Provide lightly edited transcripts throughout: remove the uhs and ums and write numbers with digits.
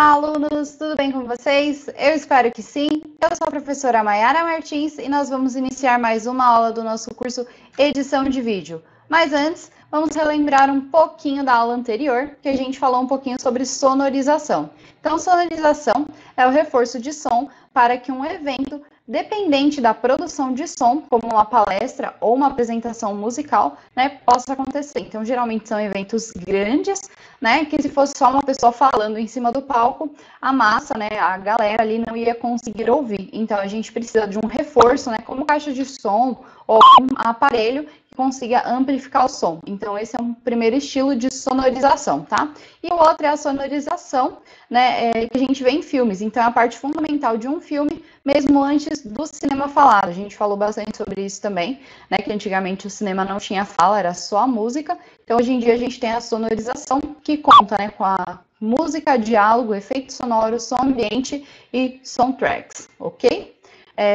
Olá, alunos! Tudo bem com vocês? Eu espero que sim. Eu sou a professora Mayara Martins e nós vamos iniciar mais uma aula do nosso curso Edição de Vídeo. Mas antes, vamos relembrar um pouquinho da aula anterior, que a gente falou um pouquinho sobre sonorização. Então, sonorização é o reforço de som para que um evento dependente da produção de som, como uma palestra ou uma apresentação musical, né, possa acontecer. Então, geralmente são eventos grandes, né, que se fosse só uma pessoa falando em cima do palco, a massa, né, a galera ali não ia conseguir ouvir. Então, a gente precisa de um reforço, né, como caixa de som ou um aparelho que consiga amplificar o som. Então, esse é um primeiro estilo de sonorização, tá? E o outro é a sonorização, né, que a gente vê em filmes. Então, é a parte fundamental de um filme, mesmo antes do cinema falado. A gente falou bastante sobre isso também, né, que antigamente o cinema não tinha fala, era só a música. Então, hoje em dia, a gente tem a sonorização, que conta, né, com a música, diálogo, efeitos sonoros, som ambiente e soundtracks, ok?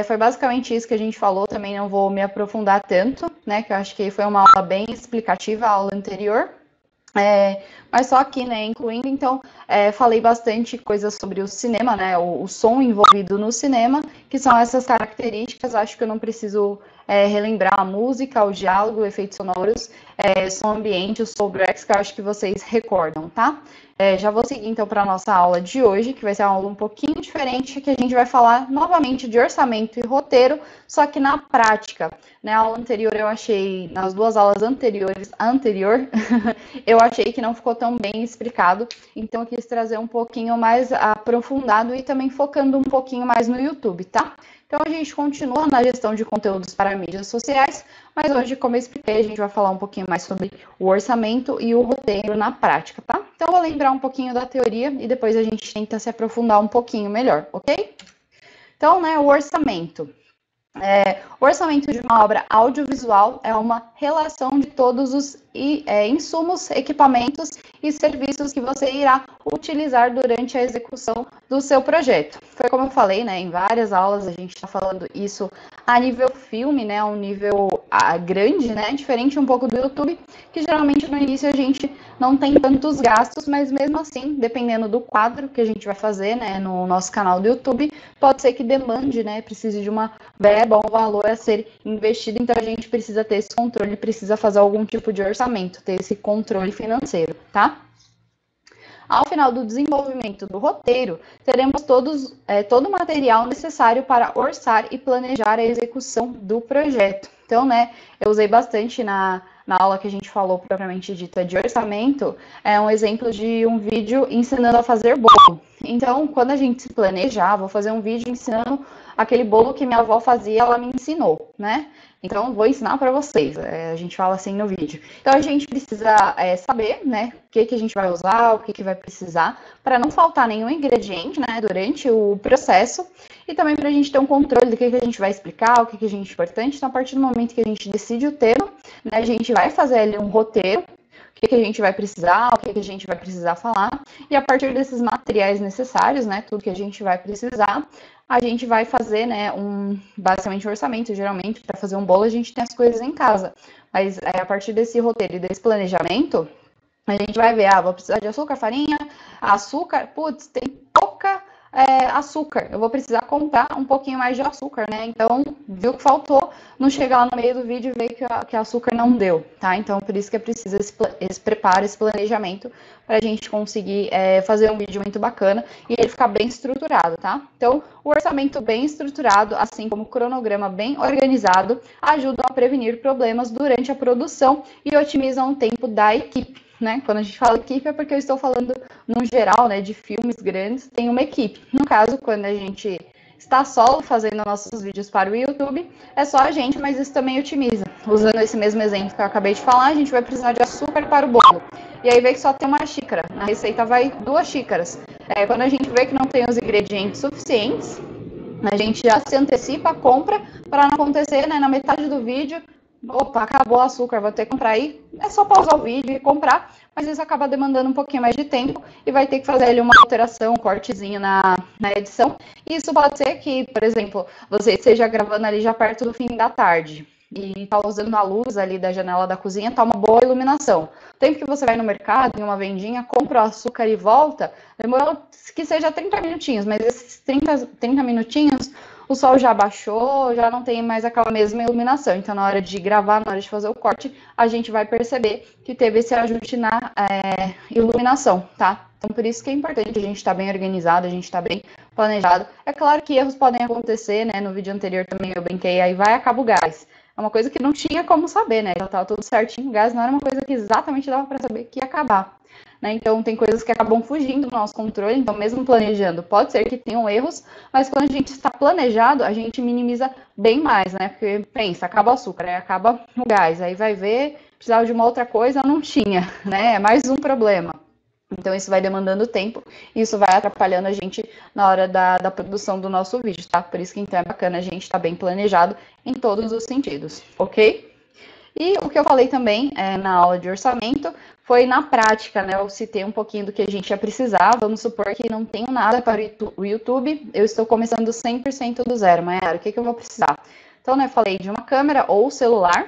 Foi basicamente isso que a gente falou, também não vou me aprofundar tanto, né, que eu acho que foi uma aula bem explicativa, a aula anterior. Mas só aqui, né, incluindo, então, falei bastante coisas sobre o cinema, né, o som envolvido no cinema, que são essas características. Acho que eu não preciso relembrar a música, o diálogo, efeitos sonoros, som ambiente, os soundtracks, que eu acho que vocês recordam, tá? Já vou seguir, então, para a nossa aula de hoje, que vai ser uma aula um pouquinho diferente, que a gente vai falar novamente de orçamento e roteiro, só que na prática. Na aula anterior, eu achei, nas duas aulas anteriores, eu achei que não ficou tão bem explicado, então eu quis trazer um pouquinho mais aprofundado e também focando um pouquinho mais no YouTube, tá? Então a gente continua na gestão de conteúdos para mídias sociais, mas hoje, como eu expliquei, a gente vai falar um pouquinho mais sobre o orçamento e o roteiro na prática, tá? Então eu vou lembrar um pouquinho da teoria e depois a gente tenta se aprofundar um pouquinho melhor, ok? Então, né, o orçamento. O orçamento de uma obra audiovisual é uma relação de todos os insumos, equipamentos e serviços que você irá utilizar durante a execução do seu projeto. Foi como eu falei, né, em várias aulas a gente está falando isso a nível filme, né, um nível grande, né, diferente um pouco do YouTube, que geralmente no início a gente não tem tantos gastos, mas mesmo assim, dependendo do quadro que a gente vai fazer, né, no nosso canal do YouTube, pode ser que demande, né, precise de uma verba, um valor a ser investido, então a gente precisa ter esse controle, precisa fazer algum tipo de orçamento, ter esse controle financeiro, tá? Ao final do desenvolvimento do roteiro, teremos todo o material necessário para orçar e planejar a execução do projeto. Então, né, eu usei bastante na aula que a gente falou propriamente dita de orçamento, um exemplo de um vídeo ensinando a fazer bolo. Então, quando a gente se planejar, vou fazer um vídeo ensinando aquele bolo que minha avó fazia, ela me ensinou, né? Então, vou ensinar para vocês, a gente fala assim no vídeo. Então, a gente precisa saber, né, o que a gente vai usar, o que vai precisar, para não faltar nenhum ingrediente, né, durante o processo, e também para a gente ter um controle do que a gente vai explicar, o que a gente é importante. Então, a partir do momento que a gente decide o tema, né, a gente vai fazer ali um roteiro, o que a gente vai precisar, o que a gente vai precisar falar, e a partir desses materiais necessários, né, tudo que a gente vai precisar, a gente vai fazer, né, basicamente um orçamento. Geralmente, para fazer um bolo, a gente tem as coisas em casa, mas a partir desse roteiro e desse planejamento, a gente vai ver, vou precisar de açúcar, farinha, açúcar, putz, tem pouca açúcar, eu vou precisar comprar um pouquinho mais de açúcar, né? Então, viu que faltou, não chegar lá no meio do vídeo e ver que açúcar não deu, tá? Então, por isso que é preciso esse preparo, esse planejamento, para a gente conseguir fazer um vídeo muito bacana e ele ficar bem estruturado, tá? Então, o orçamento bem estruturado, assim como o cronograma bem organizado, ajudam a prevenir problemas durante a produção e otimizam o tempo da equipe. Né? Quando a gente fala equipe é porque eu estou falando no geral, né, de filmes grandes, tem uma equipe. No caso, quando a gente está solo fazendo nossos vídeos para o YouTube, é só a gente, mas isso também otimiza. Usando esse mesmo exemplo que eu acabei de falar, a gente vai precisar de açúcar para o bolo. E aí vê que só tem uma xícara. Na receita vai 2 xícaras. Quando a gente vê que não tem os ingredientes suficientes, a gente já se antecipa, compra, para não acontecer, né, na metade do vídeo, opa, acabou o açúcar, vou ter que comprar aí. É só pausar o vídeo e comprar, mas isso acaba demandando um pouquinho mais de tempo e vai ter que fazer ali uma alteração, um cortezinho na edição. E isso pode ser que, por exemplo, você esteja gravando ali já perto do fim da tarde e tá usando a luz ali da janela da cozinha, tá uma boa iluminação. tempo que você vai no mercado, em uma vendinha, compra o açúcar e volta, demorou que seja 30 minutinhos, mas esses 30 minutinhos, o sol já baixou, já não tem mais aquela mesma iluminação. Então, na hora de gravar, na hora de fazer o corte, a gente vai perceber que teve esse ajuste na iluminação, tá? Então, por isso que é importante a gente estar bem organizado, a gente estar bem planejado. É claro que erros podem acontecer, né? No vídeo anterior também eu brinquei, aí vai, acaba o gás. É uma coisa que não tinha como saber, né? Já estava tudo certinho, o gás não era uma coisa que exatamente dava para saber que ia acabar. Né? Então, tem coisas que acabam fugindo do nosso controle, então mesmo planejando, pode ser que tenham erros, mas quando a gente está planejado, a gente minimiza bem mais, né? Porque, pensa, acaba o açúcar, né? Acaba o gás, aí vai ver, precisava de uma outra coisa, não tinha, né? É mais um problema. Então, isso vai demandando tempo e isso vai atrapalhando a gente na hora da produção do nosso vídeo, tá? Por isso que, então, é bacana a gente estar bem planejado em todos os sentidos, ok? E o que eu falei também na aula de orçamento foi na prática, né? Eu citei um pouquinho do que a gente ia precisar. Vamos supor que não tenho nada para o YouTube, eu estou começando 100% do zero. Mayara, o que eu vou precisar? Então, né, eu falei de uma câmera ou celular,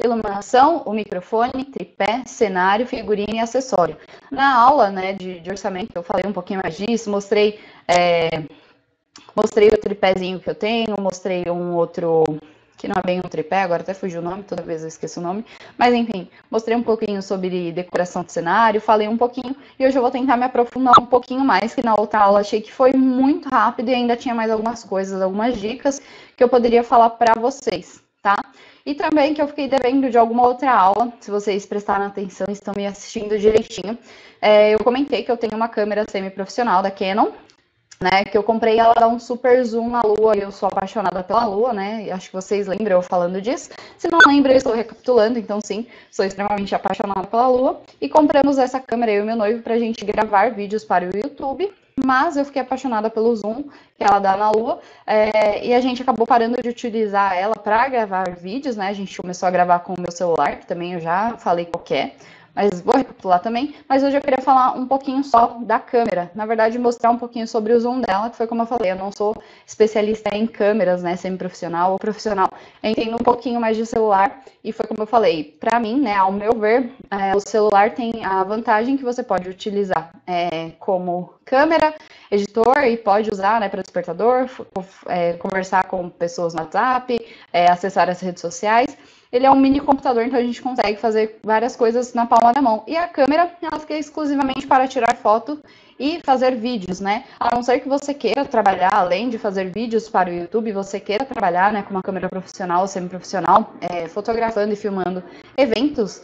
iluminação, o microfone, tripé, cenário, figurino e acessório. Na aula, né, de orçamento, eu falei um pouquinho mais disso, mostrei o tripézinho que eu tenho, mostrei um outro, que não é bem um tripé, agora até fugiu o nome, toda vez eu esqueço o nome, mas enfim, mostrei um pouquinho sobre decoração de cenário, falei um pouquinho, e hoje eu vou tentar me aprofundar um pouquinho mais, que na outra aula achei que foi muito rápido e ainda tinha mais algumas coisas, algumas dicas que eu poderia falar para vocês, tá? E também que eu fiquei devendo de alguma outra aula, se vocês prestaram atenção e estão me assistindo direitinho, eu comentei que eu tenho uma câmera semi-profissional da Canon, né, que eu comprei, ela dá um super zoom na lua, e eu sou apaixonada pela lua, né, e acho que vocês lembram eu falando disso. Se não lembram, eu estou recapitulando, então sim, sou extremamente apaixonada pela lua, e compramos essa câmera, eu e meu noivo, pra gente gravar vídeos para o YouTube, mas eu fiquei apaixonada pelo zoom que ela dá na lua, e a gente acabou parando de utilizar ela para gravar vídeos, né, a gente começou a gravar com o meu celular, que também eu já falei qual que é, mas vou recapitular também. Mas hoje eu queria falar um pouquinho só da câmera. Na verdade, mostrar um pouquinho sobre o zoom dela, que foi como eu falei, eu não sou especialista em câmeras, né, semi-profissional ou profissional. Eu entendo um pouquinho mais de celular e foi como eu falei, para mim, né, ao meu ver, o celular tem a vantagem que você pode utilizar como câmera, editor e pode usar, né, para despertador, conversar com pessoas no WhatsApp, acessar as redes sociais. Ele é um mini computador, então a gente consegue fazer várias coisas na palma da mão. E a câmera, ela fica exclusivamente para tirar foto e fazer vídeos, né? A não ser que você queira trabalhar, além de fazer vídeos para o YouTube, você queira trabalhar, né, com uma câmera profissional ou semi-profissional, fotografando e filmando eventos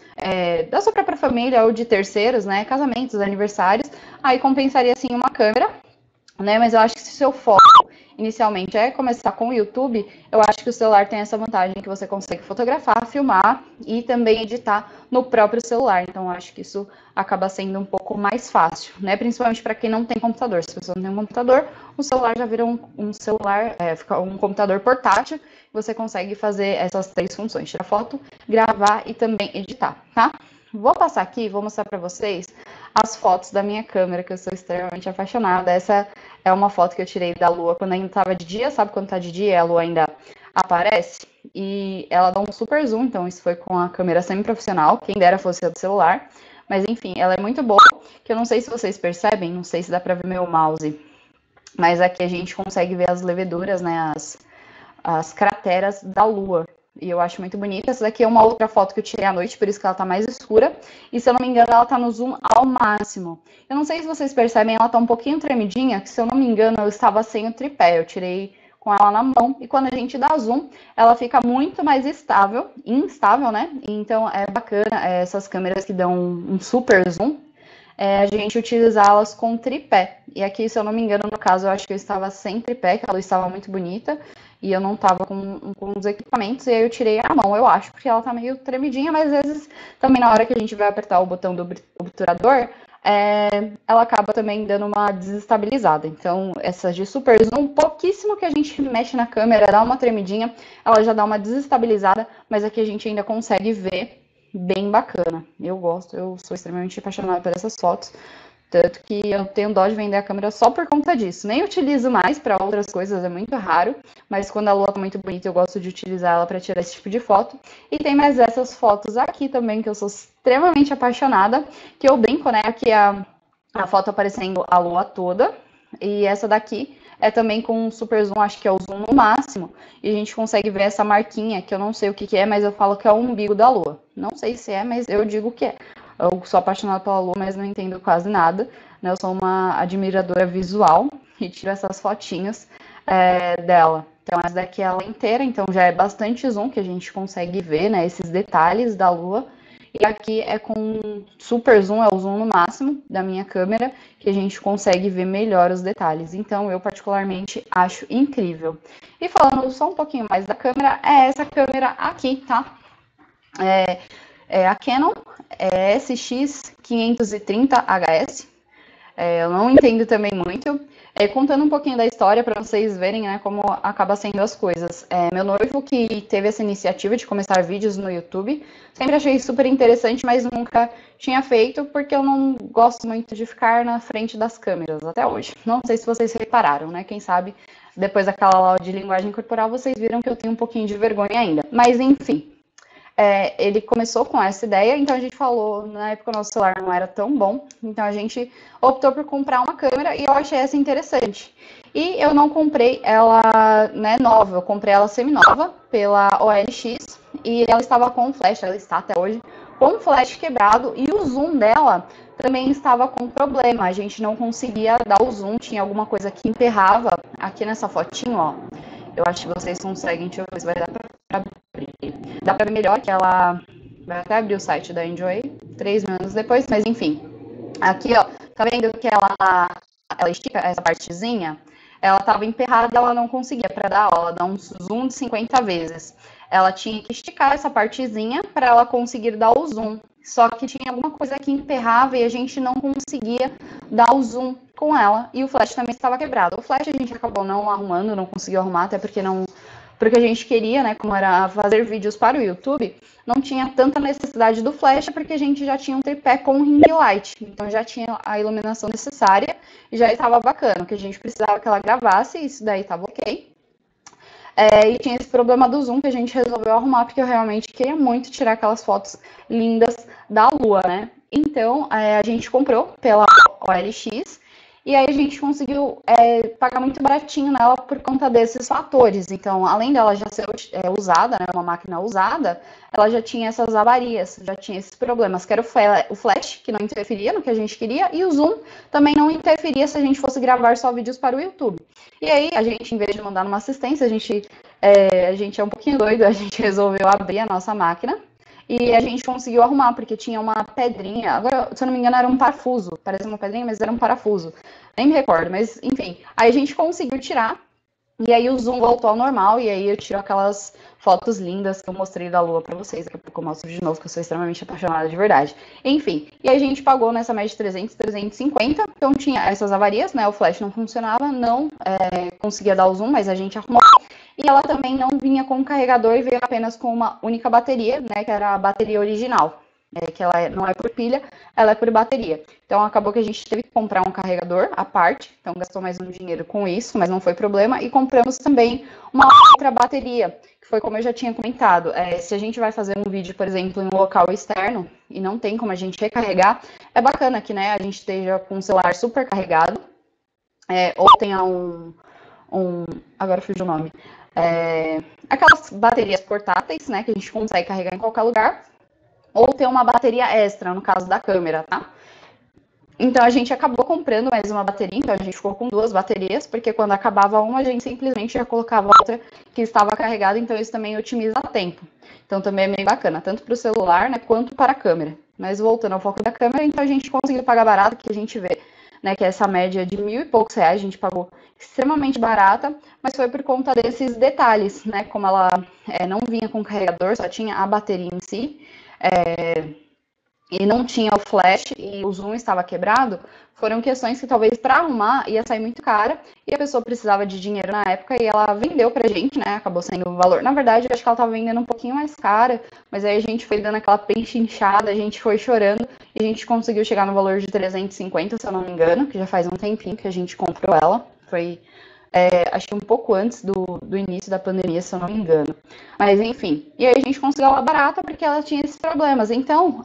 da sua própria família ou de terceiros, né, casamentos, aniversários, aí compensaria sim uma câmera, né? Mas eu acho que se o seu foco inicialmente é começar com o YouTube, eu acho que o celular tem essa vantagem que você consegue fotografar, filmar e também editar no próprio celular. Então, eu acho que isso acaba sendo um pouco mais fácil, né? Principalmente para quem não tem computador. Se você não tem um computador, o celular já vira um celular, fica um computador portátil. Você consegue fazer essas três funções: tirar foto, gravar e também editar, tá? Vou passar aqui, vou mostrar para vocês as fotos da minha câmera, que eu sou extremamente apaixonada. Essa é uma foto que eu tirei da lua quando ainda estava de dia, sabe quando tá de dia e a lua ainda aparece? E ela dá um super zoom, então isso foi com a câmera semi-profissional, quem dera fosse a do celular. Mas enfim, ela é muito boa, que eu não sei se vocês percebem, não sei se dá para ver meu mouse, mas aqui a gente consegue ver as leveduras, né, as crateras da lua. E eu acho muito bonita. Essa daqui é uma outra foto que eu tirei à noite, por isso que ela tá mais escura. E se eu não me engano, ela tá no zoom ao máximo. Eu não sei se vocês percebem, ela tá um pouquinho tremidinha, que se eu não me engano, eu estava sem o tripé. Eu tirei com ela na mão. E quando a gente dá zoom, ela fica muito mais instável, né? Então é bacana essas câmeras que dão um super zoom. A gente utilizá-las com tripé. E aqui, se eu não me engano, no caso, eu acho que eu estava sem tripé, que a luz estava muito bonita, e eu não estava com os equipamentos, e aí eu tirei a mão, eu acho, porque ela tá meio tremidinha, mas às vezes, também na hora que a gente vai apertar o botão do obturador, ela acaba também dando uma desestabilizada. Então, essas de super zoom, pouquíssimo que a gente mexe na câmera, dá uma tremidinha, ela já dá uma desestabilizada, mas aqui a gente ainda consegue ver bem bacana. Eu gosto, eu sou extremamente apaixonada por essas fotos. Tanto que eu tenho dó de vender a câmera só por conta disso. Nem utilizo mais para outras coisas, é muito raro. Mas quando a lua tá muito bonita, eu gosto de utilizar ela para tirar esse tipo de foto. E tem mais essas fotos aqui também, que eu sou extremamente apaixonada. Que eu brinco, né? Aqui a foto aparecendo a lua toda. E essa daqui é também com um super zoom, acho que é o zoom no máximo. E a gente consegue ver essa marquinha, que eu não sei o que é, mas eu falo que é o umbigo da lua. Não sei se é, mas eu digo que é. Eu sou apaixonada pela lua, mas não entendo quase nada. Né? Eu sou uma admiradora visual e tiro essas fotinhas dela. Então, essa daqui é ela inteira, então já é bastante zoom que a gente consegue ver, né, esses detalhes da lua. E aqui é com super zoom, é o zoom no máximo da minha câmera, que a gente consegue ver melhor os detalhes. Então, eu particularmente acho incrível. E falando só um pouquinho mais da câmera, é essa câmera aqui, tá? É a Canon SX530HS. Eu não entendo também muito. Contando um pouquinho da história para vocês verem, né, como acaba sendo as coisas. Meu noivo que teve essa iniciativa de começar vídeos no YouTube, sempre achei super interessante, mas nunca tinha feito porque eu não gosto muito de ficar na frente das câmeras até hoje. Não sei se vocês repararam, né? Quem sabe depois daquela aula de linguagem corporal vocês viram que eu tenho um pouquinho de vergonha ainda. Mas enfim. Ele começou com essa ideia, então a gente falou, na época o nosso celular não era tão bom, então a gente optou por comprar uma câmera e eu achei essa interessante. E eu não comprei ela, né, nova, eu comprei ela semi-nova pela OLX e ela estava com flash, ela está até hoje, com flash quebrado e o zoom dela também estava com problema, a gente não conseguia dar o zoom, tinha alguma coisa que emperrava aqui nessa fotinho, ó. Eu acho que vocês conseguem, deixa eu ver se vai dar pra abrir. Dá pra ver melhor que ela vai até abrir o site da Enjoy 3 minutos depois, mas enfim. Aqui, ó, tá vendo que ela estica essa partezinha? Ela tava emperrada, ela não conseguia para dar, ó, ela dá um zoom de 50 vezes. Ela tinha que esticar essa partezinha para ela conseguir dar o zoom. Só que tinha alguma coisa que emperrava e a gente não conseguia dar o zoom com ela. E o flash também estava quebrado. O flash a gente acabou não arrumando, não conseguiu arrumar, até porque não... Porque a gente queria, né, como era fazer vídeos para o YouTube, não tinha tanta necessidade do flash, porque a gente já tinha um tripé com ring light. Então já tinha a iluminação necessária e já estava bacana. O que a gente precisava que ela gravasse, isso daí estava ok. E tinha esse problema do zoom que a gente resolveu arrumar, porque eu realmente queria muito tirar aquelas fotos lindas da lua, né? Então, a gente comprou pela OLX e aí a gente conseguiu pagar muito baratinho nela por conta desses fatores. Então, além dela já ser usada, né, uma máquina usada, ela já tinha essas avarias, já tinha esses problemas, que era o flash, que não interferia no que a gente queria, e o zoom também não interferia se a gente fosse gravar só vídeos para o YouTube. E aí, a gente, em vez de mandar numa assistência, a gente é um pouquinho doido, a gente resolveu abrir a nossa máquina e a gente conseguiu arrumar, porque tinha uma pedrinha, agora, se eu não me engano, era um parafuso, parece uma pedrinha, mas era um parafuso, nem me recordo, mas enfim, aí a gente conseguiu tirar, e aí o zoom voltou ao normal, e aí eu tiro aquelas fotos lindas que eu mostrei da lua pra vocês, daqui a pouco eu mostro de novo, que eu sou extremamente apaixonada de verdade. Enfim, e aí a gente pagou nessa média de 300, 350, então tinha essas avarias, né, o flash não funcionava, não conseguia dar o zoom, mas a gente arrumou. E ela também não vinha com carregador e veio apenas com uma única bateria, né, que era a bateria original. Que ela não é por pilha, ela é por bateria. Então acabou que a gente teve que comprar um carregador à parte, então gastou mais um dinheiro com isso, mas não foi problema. E compramos também uma outra bateria, que foi como eu já tinha comentado. Se a gente vai fazer um vídeo, por exemplo, em um local externo e não tem como a gente recarregar, é bacana que, né, a gente esteja com o celular super carregado, ou tenha agora fugiu o nome, aquelas baterias portáteis, né, que a gente consegue carregar em qualquer lugar, ou ter uma bateria extra, no caso da câmera, tá? Então, a gente acabou comprando mais uma bateria, então a gente ficou com 2 baterias, porque quando acabava uma, a gente simplesmente já colocava outra que estava carregada, então isso também otimiza tempo. Então, também é meio bacana, tanto para o celular, né, quanto para a câmera. Mas voltando ao foco da câmera, então a gente conseguiu pagar barato, que a gente vê, né, que é essa média de R$1.000 e poucos, a gente pagou extremamente barata, mas foi por conta desses detalhes, né, como ela não vinha com carregador, só tinha a bateria em si, e não tinha o flash e o zoom estava quebrado, foram questões que talvez para arrumar ia sair muito cara e a pessoa precisava de dinheiro na época e ela vendeu pra gente, né? Acabou sendo o valor. Na verdade, eu acho que ela estava vendendo um pouquinho mais cara, mas aí a gente foi dando aquela pechinchada, a gente foi chorando e a gente conseguiu chegar no valor de 350, se eu não me engano, que já faz um tempinho que a gente comprou ela. Foi acho que um pouco antes do início da pandemia, se eu não me engano. Mas enfim, e aí a gente conseguiu ela barata porque ela tinha esses problemas. Então,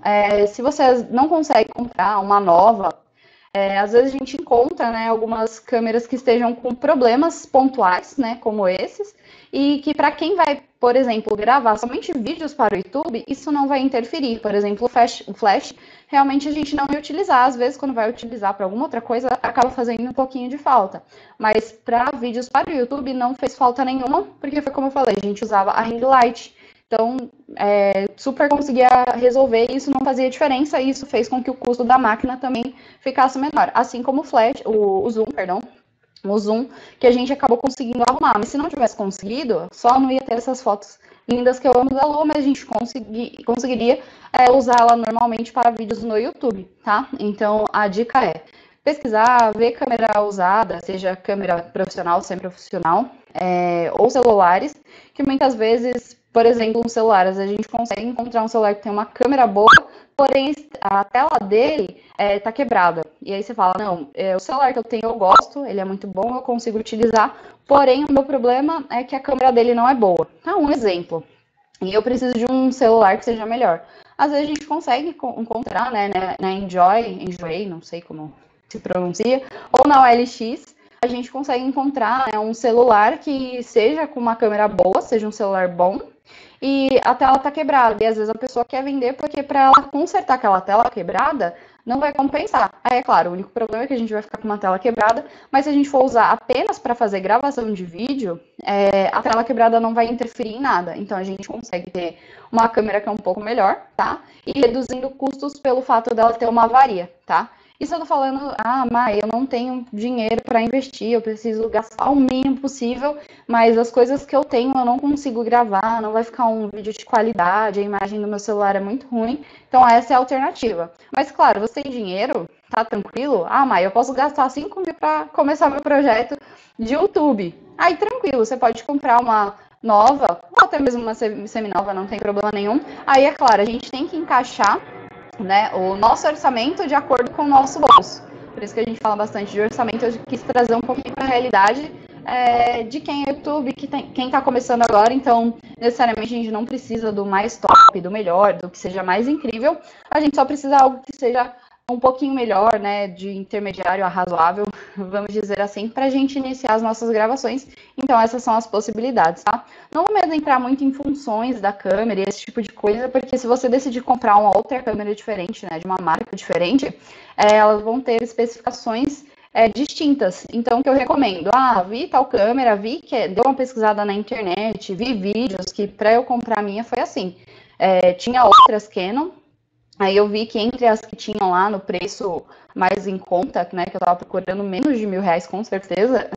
se você não consegue comprar uma nova, às vezes a gente encontra, né, algumas câmeras que estejam com problemas pontuais, né, como esses, e que para quem vai, por exemplo, gravar somente vídeos para o YouTube, isso não vai interferir. Por exemplo, o flash realmente a gente não vai utilizar. Às vezes, quando vai utilizar para alguma outra coisa, acaba fazendo um pouquinho de falta. Mas para vídeos para o YouTube não fez falta nenhuma, porque foi como eu falei, a gente usava a ring light. Então, super conseguia resolver e isso não fazia diferença, e isso fez com que o custo da máquina também ficasse menor. Assim como o zoom, perdão, o zoom, que a gente acabou conseguindo arrumar. Mas se não tivesse conseguido, só não ia ter essas fotos lindas que eu amo da Lua, mas a gente conseguiria usar ela normalmente para vídeos no YouTube, tá? Então, a dica é pesquisar, ver câmera usada, seja câmera profissional, semi-profissional, ou celulares, que muitas vezes, por exemplo, um celular, a gente consegue encontrar um celular que tem uma câmera boa, porém a tela dele tá quebrada. E aí você fala, não, o celular que eu tenho eu gosto, ele é muito bom, eu consigo utilizar, porém o meu problema é que a câmera dele não é boa. Então, um exemplo, e eu preciso de um celular que seja melhor. Às vezes a gente consegue encontrar, né, na Enjoy, não sei como se pronuncia, ou na OLX, a gente consegue encontrar, né, um celular que seja com uma câmera boa, seja um celular bom, e a tela tá quebrada. E às vezes a pessoa quer vender porque para ela consertar aquela tela quebrada, não vai compensar. Aí, é claro, o único problema é que a gente vai ficar com uma tela quebrada, mas se a gente for usar apenas para fazer gravação de vídeo, a tela quebrada não vai interferir em nada. Então, a gente consegue ter uma câmera que é um pouco melhor, tá? E reduzindo custos pelo fato dela ter uma avaria, tá? Isso eu tô falando, Mai, eu não tenho dinheiro para investir, eu preciso gastar o mínimo possível, mas as coisas que eu tenho eu não consigo gravar, não vai ficar um vídeo de qualidade, a imagem do meu celular é muito ruim, então essa é a alternativa. Mas claro, você tem dinheiro, tá tranquilo? Mai, eu posso gastar 5 mil para começar meu projeto de YouTube. Aí tranquilo, você pode comprar uma nova, ou até mesmo uma seminova, não tem problema nenhum. Aí é claro, a gente tem que encaixar, né, o nosso orçamento de acordo com o nosso bolso. Por isso que a gente fala bastante de orçamento, eu quis trazer um pouquinho para a realidade de quem é YouTube, quem está começando agora. Então, necessariamente a gente não precisa do mais top, do melhor, do que seja mais incrível, a gente só precisa de algo que seja um pouquinho melhor, né, de intermediário a razoável, vamos dizer assim, para a gente iniciar as nossas gravações. Então, essas são as possibilidades, tá? Não vou mesmo entrar muito em funções da câmera e esse tipo de coisa, porque se você decidir comprar uma outra câmera diferente, né, de uma marca diferente, elas vão ter especificações distintas. Então, o que eu recomendo? Vi tal câmera, deu uma pesquisada na internet, vi vídeos que para eu comprar a minha foi assim. Tinha outras Canon. Aí eu vi que entre as que tinham lá no preço mais em conta, né, que eu tava procurando menos de R$ 1.000 com certeza,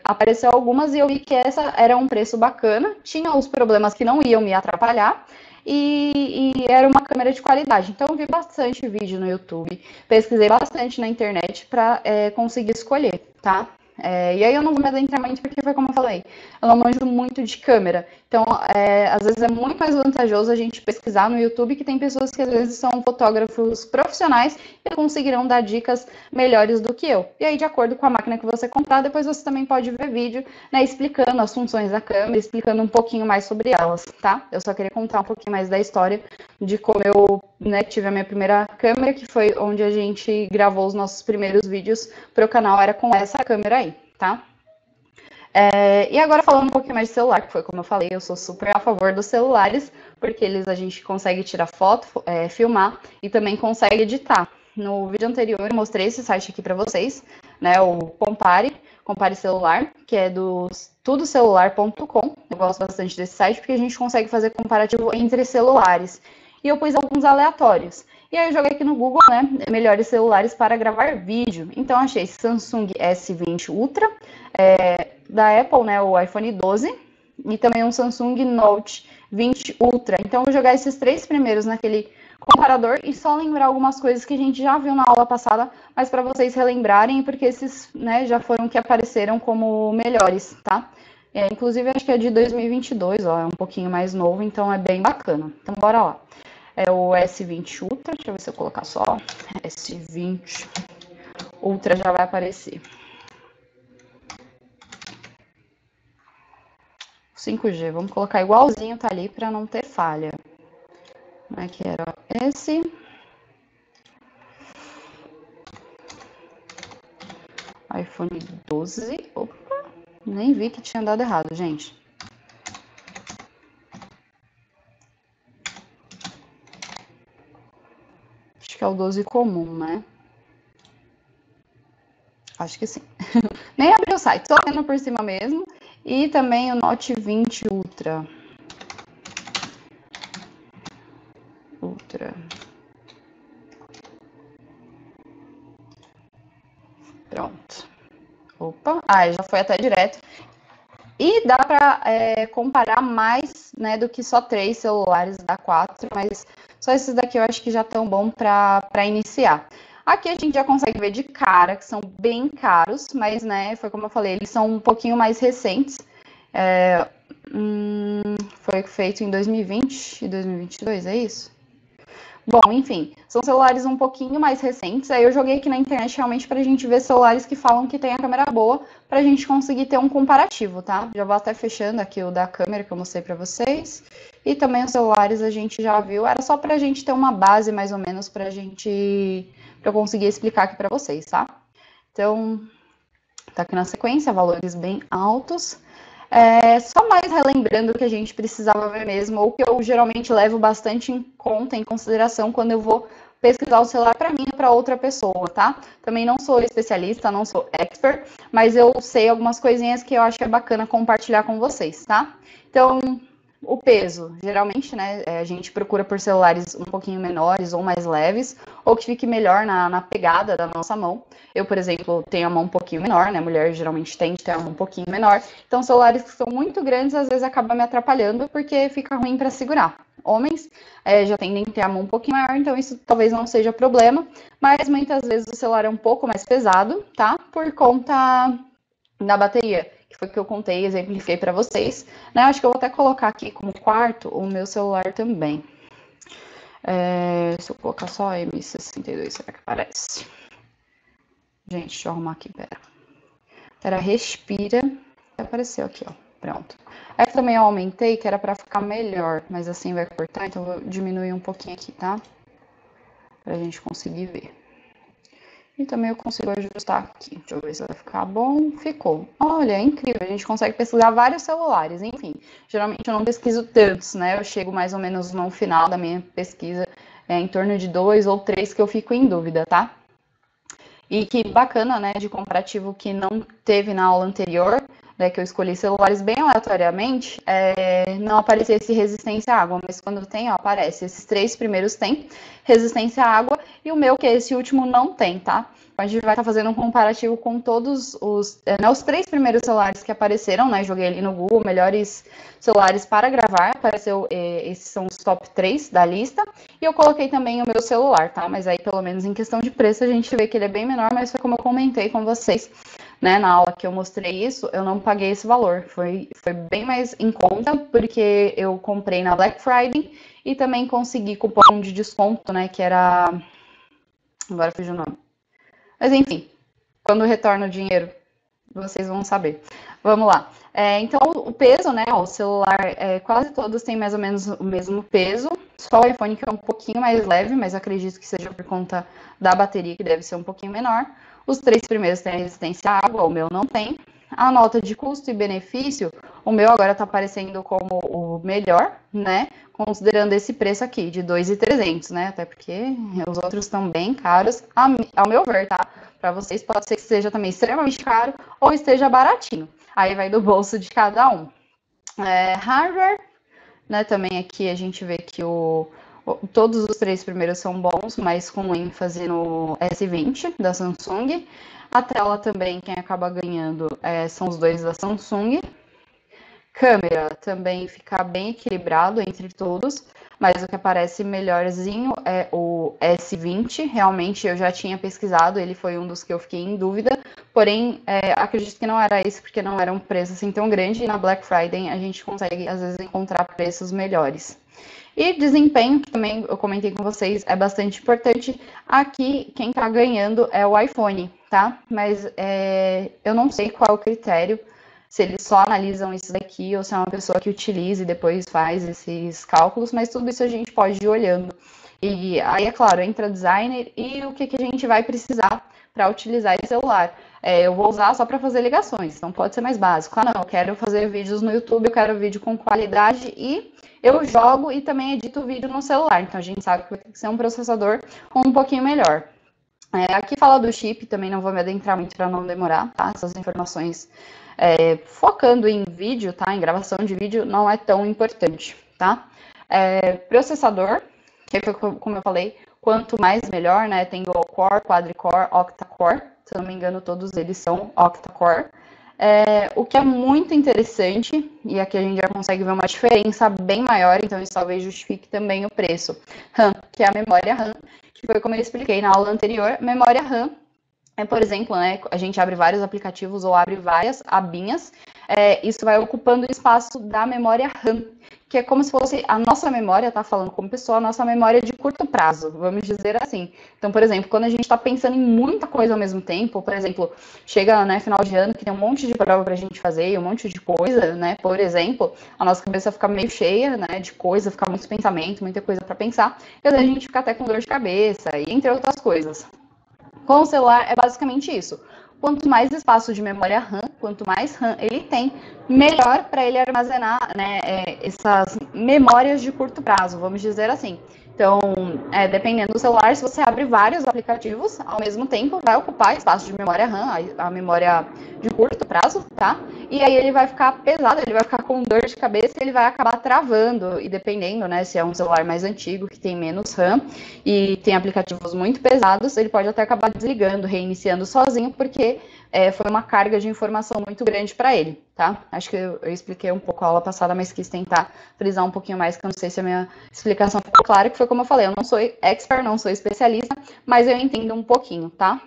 apareceu algumas e eu vi que essa era um preço bacana, tinha os problemas que não iam me atrapalhar e era uma câmera de qualidade. Então eu vi bastante vídeo no YouTube, pesquisei bastante na internet para conseguir escolher, tá? E aí eu não vou me adentrar muito porque foi como eu falei, eu não manjo muito de câmera. Então, às vezes é muito mais vantajoso a gente pesquisar no YouTube, que tem pessoas que às vezes são fotógrafos profissionais e conseguirão dar dicas melhores do que eu. E aí, de acordo com a máquina que você comprar, depois você também pode ver vídeo, né, explicando as funções da câmera, explicando um pouquinho mais sobre elas, tá? Eu só queria contar um pouquinho mais da história de como eu, né, tive a minha primeira câmera, que foi onde a gente gravou os nossos primeiros vídeos para o canal, era com essa câmera aí, tá? E agora falando um pouquinho mais de celular, que foi como eu falei, eu sou super a favor dos celulares, porque a gente consegue tirar foto, filmar e também consegue editar. No vídeo anterior eu mostrei esse site aqui para vocês, né, o Compare Celular, que é do tudocelular.com. Eu gosto bastante desse site porque a gente consegue fazer comparativo entre celulares. E eu pus alguns aleatórios. E aí eu joguei aqui no Google, né, melhores celulares para gravar vídeo. Então achei Samsung S20 Ultra, da Apple, né, o iPhone 12, e também um Samsung Note 20 Ultra. Então eu vou jogar esses três primeiros naquele comparador e só lembrar algumas coisas que a gente já viu na aula passada, mas para vocês relembrarem, porque esses, né, já foram que apareceram como melhores, tá? Inclusive, acho que é de 2022, ó, é um pouquinho mais novo, então é bem bacana. Então, bora lá. É o S20 Ultra, deixa eu ver se eu colocar só S20 Ultra já vai aparecer. 5G, vamos colocar igualzinho, tá ali para não ter falha. Como é que era esse? iPhone 12. Opa, nem vi que tinha dado errado, gente. Acho que é o 12 comum, né? Acho que sim. Nem abri o site, só vendo por cima mesmo. E também o Note 20 Ultra. Pronto. Opa, já foi até direto. E dá para comparar mais, né, do que só 3 celulares, dá 4, mas só esses daqui eu acho que já estão bom para iniciar. Aqui a gente já consegue ver de cara que são bem caros, mas, né, foi como eu falei, eles são um pouquinho mais recentes. Foi feito em 2020 e 2022, é isso? Bom, enfim, são celulares um pouquinho mais recentes. Aí eu joguei aqui na internet realmente para a gente ver celulares que falam que tem a câmera boa, para a gente conseguir ter um comparativo, tá? Já vou até fechando aqui o da câmera que eu mostrei para vocês. E também os celulares a gente já viu. Era só para a gente ter uma base mais ou menos para eu conseguir explicar aqui para vocês, tá? Então, tá aqui na sequência, valores bem altos. Só mais relembrando que a gente precisava ver mesmo, ou que eu geralmente levo bastante em conta, em consideração, quando eu vou pesquisar o celular para mim ou para outra pessoa, tá? Também não sou especialista, não sou expert, mas eu sei algumas coisinhas que eu acho que é bacana compartilhar com vocês, tá? Então, o peso, geralmente, né, a gente procura por celulares um pouquinho menores ou mais leves, ou que fique melhor na pegada da nossa mão. Eu, por exemplo, tenho a mão um pouquinho menor, né, mulher geralmente tende a ter a mão um pouquinho menor, então celulares que são muito grandes às vezes acabam me atrapalhando porque fica ruim para segurar. Homens já tendem a ter a mão um pouquinho maior, então isso talvez não seja problema, mas muitas vezes o celular é um pouco mais pesado, tá, por conta da bateria, que foi o que eu contei, exemplifiquei para vocês, né? Acho que eu vou até colocar aqui como quarto o meu celular também. Se eu colocar só M62, será que aparece? Gente, deixa eu arrumar aqui, pera, respira. Apareceu aqui, ó, pronto. Aí também eu aumentei, que era para ficar melhor, mas assim vai cortar, então eu vou diminuir um pouquinho aqui, tá? Pra gente conseguir ver. E também eu consigo ajustar aqui. Deixa eu ver se vai ficar bom. Ficou. Olha, é incrível. A gente consegue pesquisar vários celulares. Enfim, geralmente eu não pesquiso tantos, né? Eu chego mais ou menos no final da minha pesquisa, em torno de 2 ou 3 que eu fico em dúvida, tá? E que bacana, né, de comparativo que não teve na aula anterior, né, que eu escolhi celulares bem aleatoriamente, não aparecia esse resistência à água, mas quando tem, ó, aparece. Esses 3 primeiros tem resistência à água e o meu, que é esse último, não tem, tá? Então, a gente vai estar fazendo um comparativo com todos os 3 primeiros celulares que apareceram, né? Joguei ali no Google, melhores celulares para gravar, apareceu, esses são os top 3 da lista, e eu coloquei também o meu celular, tá? Mas aí, pelo menos em questão de preço, a gente vê que ele é bem menor, mas foi como eu comentei com vocês, né? Na aula que eu mostrei isso, eu não paguei esse valor, foi bem mais em conta, porque eu comprei na Black Friday e também consegui cupom de desconto, né? Que era... Agora fugiu o nome. Mas enfim, quando retorna o dinheiro, vocês vão saber. Vamos lá. Então, o peso, né? O celular, quase todos têm mais ou menos o mesmo peso. Só o iPhone que é um pouquinho mais leve, mas acredito que seja por conta da bateria, que deve ser um pouquinho menor. Os 3 primeiros têm resistência à água, o meu não tem. A nota de custo e benefício, o meu agora está aparecendo como o melhor, né? Considerando esse preço aqui, de 2.300, né? Até porque os outros estão bem caros, ao meu ver, tá? Para vocês pode ser que seja também extremamente caro ou esteja baratinho. Aí vai do bolso de cada um. Hardware, né? Também aqui a gente vê que todos os 3 primeiros são bons, mas com ênfase no S20 da Samsung. A tela também, quem acaba ganhando são os 2 da Samsung. Câmera também fica bem equilibrado entre todos, mas o que aparece melhorzinho é o S20. Realmente eu já tinha pesquisado, ele foi um dos que eu fiquei em dúvida, porém acredito que não era esse, porque não era um preço assim tão grande, e na Black Friday a gente consegue às vezes encontrar preços melhores. E desempenho, que também eu comentei com vocês, é bastante importante. Aqui, quem está ganhando é o iPhone, tá? Mas eu não sei qual é o critério, se eles só analisam isso daqui ou se é uma pessoa que utiliza e depois faz esses cálculos, mas tudo isso a gente pode ir olhando. E aí, é claro, entra designer e o que a gente vai precisar para utilizar esse celular. Eu vou usar só para fazer ligações, então pode ser mais básico. Ah, não, eu quero fazer vídeos no YouTube, eu quero vídeo com qualidade e eu jogo e também edito vídeo no celular. Então a gente sabe que vai ter que ser um processador um pouquinho melhor. Aqui fala do chip, também não vou me adentrar muito para não demorar, tá? Essas informações focando em vídeo, tá? Em gravação de vídeo não é tão importante, tá? Processador, que como eu falei, quanto mais melhor, né? Tem dual core, quadricore, octa-core, se eu não me engano todos eles são octa-core. O que é muito interessante, e aqui a gente já consegue ver uma diferença bem maior, então isso talvez justifique também o preço. RAM, que é a memória RAM, que foi como eu expliquei na aula anterior. Memória RAM por exemplo, né, a gente abre vários aplicativos ou abre várias abinhas, isso vai ocupando o espaço da memória RAM, que é como se fosse a nossa memória, tá falando como pessoa, a nossa memória de curto prazo, vamos dizer assim. Então, por exemplo, quando a gente está pensando em muita coisa ao mesmo tempo, por exemplo, chega, né, final de ano que tem um monte de prova para a gente fazer e um monte de coisa, né, por exemplo, a nossa cabeça fica meio cheia, né, de coisa, fica muito pensamento, muita coisa para pensar, e às vezes a gente fica até com dor de cabeça, e entre outras coisas. Com o celular é basicamente isso. Quanto mais espaço de memória RAM, quanto mais RAM ele tem, melhor para ele armazenar, né, essas memórias de curto prazo, vamos dizer assim. Então, dependendo do celular, se você abre vários aplicativos ao mesmo tempo, vai ocupar espaço de memória RAM, a memória de curto prazo, tá? E aí ele vai ficar pesado, ele vai ficar com dor de cabeça e ele vai acabar travando. E dependendo, né, se é um celular mais antigo, que tem menos RAM e tem aplicativos muito pesados, ele pode até acabar desligando, reiniciando sozinho, porque foi uma carga de informação muito grande para ele, tá? Acho que eu expliquei um pouco a aula passada, mas quis tentar frisar um pouquinho mais, que eu não sei se a minha explicação ficou clara, que foi como eu falei, eu não sou expert, não sou especialista, mas eu entendo um pouquinho, tá?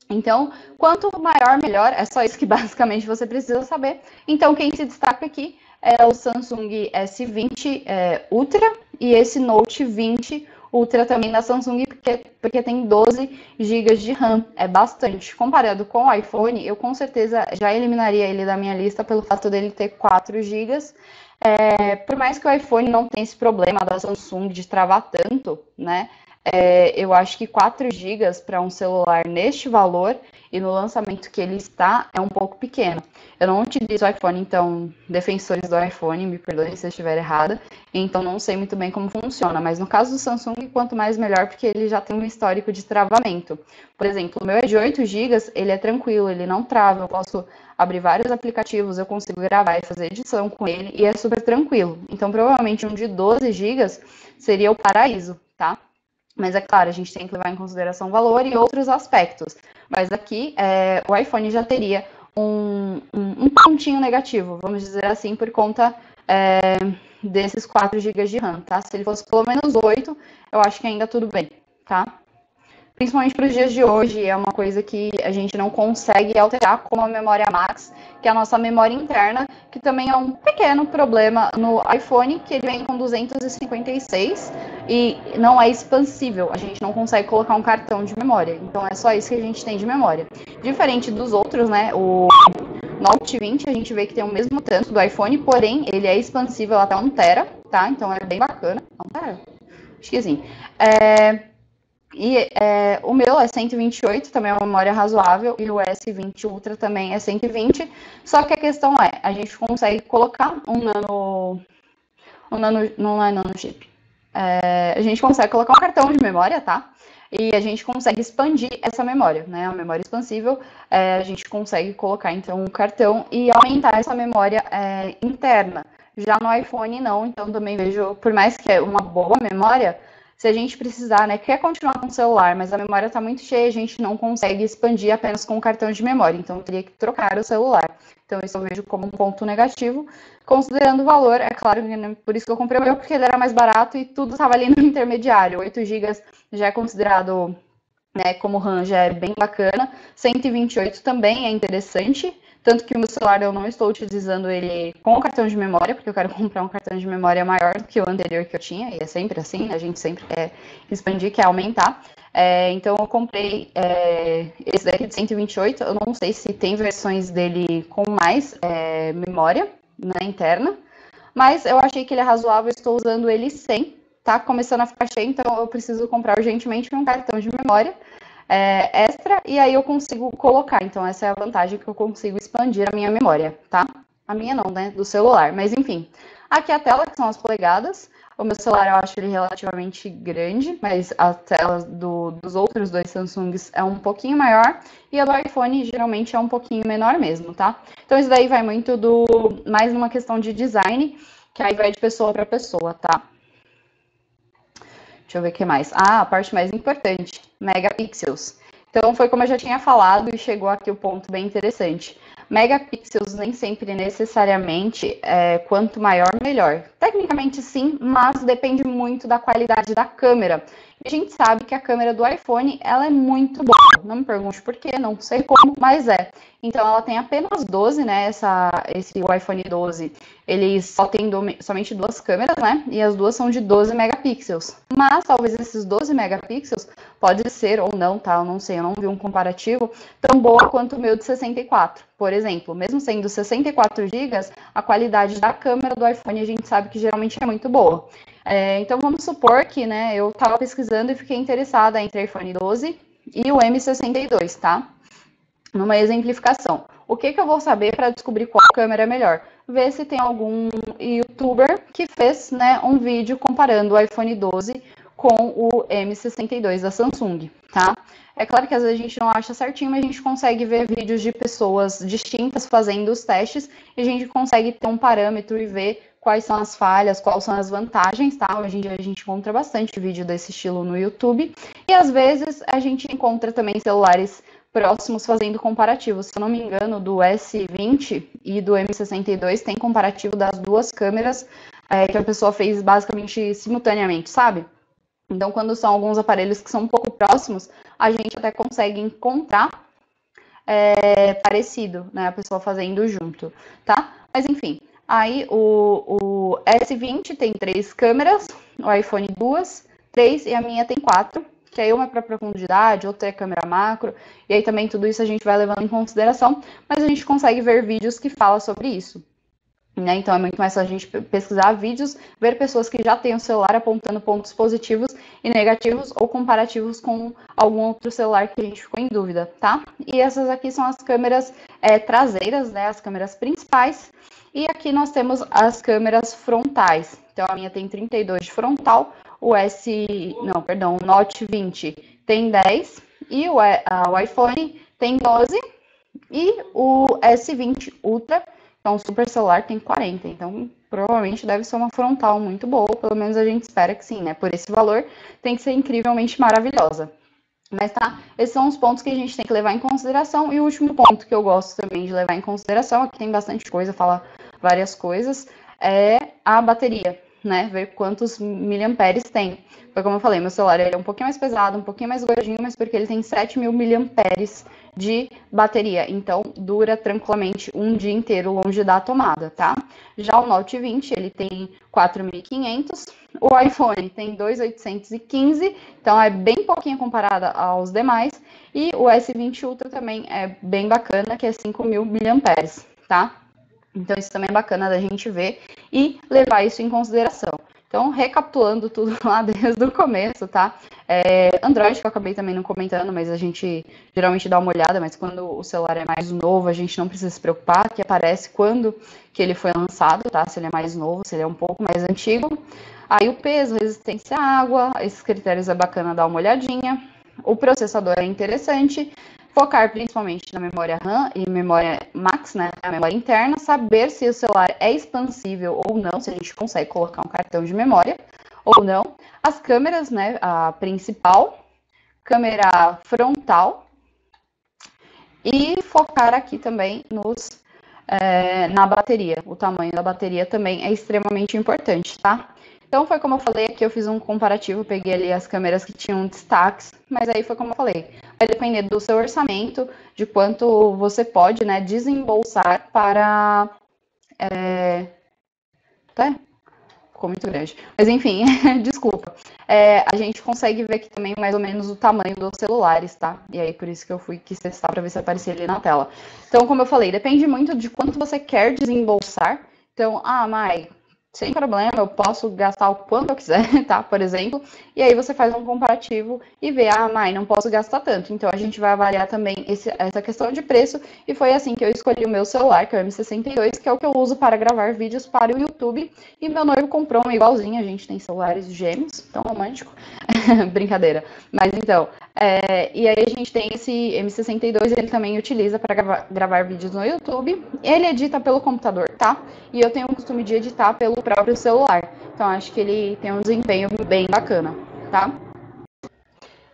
Então, quanto maior, melhor, é só isso que basicamente você precisa saber. Então, quem se destaca aqui é o Samsung S20 Ultra e esse Note 20 Ultra também da Samsung, porque tem 12 GB de RAM, é bastante. Comparado com o iPhone, eu com certeza já eliminaria ele da minha lista pelo fato dele ter 4 GB. Por mais que o iPhone não tenha esse problema da Samsung de travar tanto, né? Eu acho que 4 GB para um celular neste valor e no lançamento que ele está é um pouco pequeno. Eu não utilizo o iPhone, então, defensores do iPhone, me perdoem se eu estiver errada, então não sei muito bem como funciona, mas no caso do Samsung, quanto mais melhor, porque ele já tem um histórico de travamento. Por exemplo, o meu é de 8 GB, ele é tranquilo, ele não trava, eu posso abrir vários aplicativos, eu consigo gravar e fazer edição com ele, e é super tranquilo. Então, provavelmente um de 12 GB seria o paraíso, tá? Mas é claro, a gente tem que levar em consideração o valor e outros aspectos. Mas aqui, o iPhone já teria um pontinho negativo, vamos dizer assim, por conta desses 4 GB de RAM, tá? Se ele fosse pelo menos 8, eu acho que ainda tudo bem, tá? Principalmente para os dias de hoje, é uma coisa que a gente não consegue alterar, como a memória Max, que é a nossa memória interna, que também é um pequeno problema no iPhone, que ele vem com 256 e não é expansível, a gente não consegue colocar um cartão de memória, então é só isso que a gente tem de memória. Diferente dos outros, né, o Note 20, a gente vê que tem o mesmo tanto do iPhone, porém ele é expansível até 1 TB, tá? Então é bem bacana. 1 TB? Acho que sim. O meu é 128, também é uma memória razoável, e o S20 Ultra também é 120, só que a questão é, a gente consegue colocar não é nano chip, a gente consegue colocar um cartão de memória, tá? E a gente consegue expandir essa memória, né? A memória expansível, a gente consegue colocar então um cartão e aumentar essa memória interna. Já no iPhone não, então também vejo, por mais que é uma boa memória, se a gente precisar, né, quer continuar com o celular, mas a memória está muito cheia, a gente não consegue expandir apenas com o cartão de memória, então eu teria que trocar o celular. Então isso eu vejo como um ponto negativo, considerando o valor, é claro, por isso que eu comprei o meu, porque ele era mais barato e tudo estava ali no intermediário. 8 GB já é considerado, né, como RAM, já é bem bacana, 128 também é interessante, tanto que o meu celular eu não estou utilizando ele com o cartão de memória, porque eu quero comprar um cartão de memória maior do que o anterior que eu tinha, e é sempre assim, né? A gente sempre quer expandir, quer aumentar. Então eu comprei esse daqui de 128, eu não sei se tem versões dele com mais memória, né, interna, mas eu achei que ele é razoável, estou usando ele sem, tá começando a ficar cheio, então eu preciso comprar urgentemente um cartão de memória extra, e aí eu consigo colocar. Então, essa é a vantagem, que eu consigo expandir a minha memória, tá? A minha não, né? Do celular. Mas, enfim. Aqui a tela, que são as polegadas. O meu celular, eu acho ele relativamente grande, mas a tela dos outros dois Samsungs é um pouquinho maior. E a do iPhone, geralmente, é um pouquinho menor mesmo, tá? Então, isso daí vai muito mais numa questão de design, que aí vai de pessoa para pessoa, tá? Deixa eu ver o que mais. A parte mais importante, megapixels. Então, foi como eu já tinha falado e chegou aqui o ponto bem interessante. Megapixels nem sempre necessariamente quanto maior, melhor. Tecnicamente sim, mas depende muito da qualidade da câmera. E a gente sabe que a câmera do iPhone, ela é muito boa. Não me pergunte por quê, não sei como, mas é. Então, ela tem apenas 12, né? O iPhone 12, ele só tem somente duas câmeras, né? E as duas são de 12 megapixels. Mas, talvez esses 12 megapixels pode ser ou não, tá? Eu não sei, eu não vi um comparativo tão boa quanto o meu de 64. Por exemplo, mesmo sendo 64 GB, a qualidade da câmera do iPhone a gente sabe que geralmente é muito boa. Então, vamos supor que, né, eu estava pesquisando e fiquei interessada entre o iPhone 12 e o M62, tá? Numa exemplificação. O que eu vou saber para descobrir qual câmera é melhor? Ver se tem algum youtuber que fez, né, um vídeo comparando o iPhone 12 com o M62 da Samsung, tá? É claro que às vezes a gente não acha certinho, mas a gente consegue ver vídeos de pessoas distintas fazendo os testes e a gente consegue ter um parâmetro e ver quais são as falhas, quais são as vantagens, tá? Hoje em dia a gente encontra bastante vídeo desse estilo no YouTube e às vezes a gente encontra também celulares próximos fazendo comparativos. Se eu não me engano, do S20 e do M62 tem comparativo das duas câmeras que a pessoa fez basicamente simultaneamente, sabe? Então, quando são alguns aparelhos que são um pouco próximos, a gente até consegue encontrar parecido, né? A pessoa fazendo junto, tá? Mas enfim, aí o S20 tem 3 câmeras, o iPhone 2, 3 e a minha tem 4. Que aí uma é para profundidade, outra é câmera macro, e aí também tudo isso a gente vai levando em consideração, mas a gente consegue ver vídeos que falam sobre isso. Né? Então é muito mais fácil a gente pesquisar vídeos, ver pessoas que já têm o celular apontando pontos positivos e negativos ou comparativos com algum outro celular que a gente ficou em dúvida, tá? E essas aqui são as câmeras traseiras, né? As câmeras principais. E aqui nós temos as câmeras frontais. Então a minha tem 32 de frontal, o Note 20 tem 10 e o iPhone tem 12 e o S20 Ultra, que é um super celular, tem 40. Então provavelmente deve ser uma frontal muito boa, pelo menos a gente espera que sim, né? Por esse valor tem que ser incrivelmente maravilhosa. Mas tá, esses são os pontos que a gente tem que levar em consideração. E o último ponto que eu gosto também de levar em consideração, aqui tem bastante coisa, fala várias coisas, é a bateria, né? Ver quantos miliamperes tem. Foi como eu falei, meu celular ele é um pouquinho mais pesado, um pouquinho mais gordinho, mas porque ele tem 7.000 miliamperes de bateria. Então, dura tranquilamente um dia inteiro longe da tomada, tá? Já o Note 20, ele tem 4.500. O iPhone tem 2.815, então é bem pouquinho comparada aos demais. E o S20 Ultra também é bem bacana, que é 5.000 miliamperes, tá? Então, isso também é bacana da gente ver e levar isso em consideração. Então, recapitulando tudo lá desde o começo, tá? Android, que eu acabei também não comentando, mas a gente geralmente dá uma olhada, mas quando o celular é mais novo, a gente não precisa se preocupar, que aparece quando que ele foi lançado, tá? Se ele é mais novo, se ele é um pouco mais antigo. Aí o peso, resistência à água, esses critérios é bacana dar uma olhadinha. O processador é interessante. Focar principalmente na memória RAM e memória max, né, a memória interna, saber se o celular é expansível ou não, se a gente consegue colocar um cartão de memória. ou não, as câmeras, né, a principal, câmera frontal, e focar aqui também na bateria. O tamanho da bateria também é extremamente importante, tá? Então, foi como eu falei, aqui eu fiz um comparativo, peguei ali as câmeras que tinham destaques, mas aí foi como eu falei, vai depender do seu orçamento, de quanto você pode, né, desembolsar para... Tá? Ficou muito grande. Mas enfim, desculpa. A gente consegue ver aqui também mais ou menos o tamanho dos celulares, tá? E aí por isso que eu quis testar para ver se aparecia ali na tela. Então, como eu falei, depende muito de quanto você quer desembolsar. Então, Mai, sem problema, eu posso gastar o quanto eu quiser, tá? Por exemplo. E aí você faz um comparativo e vê, Mai, não posso gastar tanto. Então a gente vai avaliar também essa questão de preço. E foi assim que eu escolhi o meu celular, que é o M62, que é o que eu uso para gravar vídeos para o YouTube. E meu noivo comprou um igualzinho, a gente tem celulares gêmeos, tão romântico. Brincadeira. Mas então, e aí a gente tem esse M62, ele também utiliza para gravar vídeos no YouTube. Ele edita pelo computador, tá? E eu tenho o costume de editar pelo próprio celular. Então acho que ele tem um desempenho bem bacana, tá?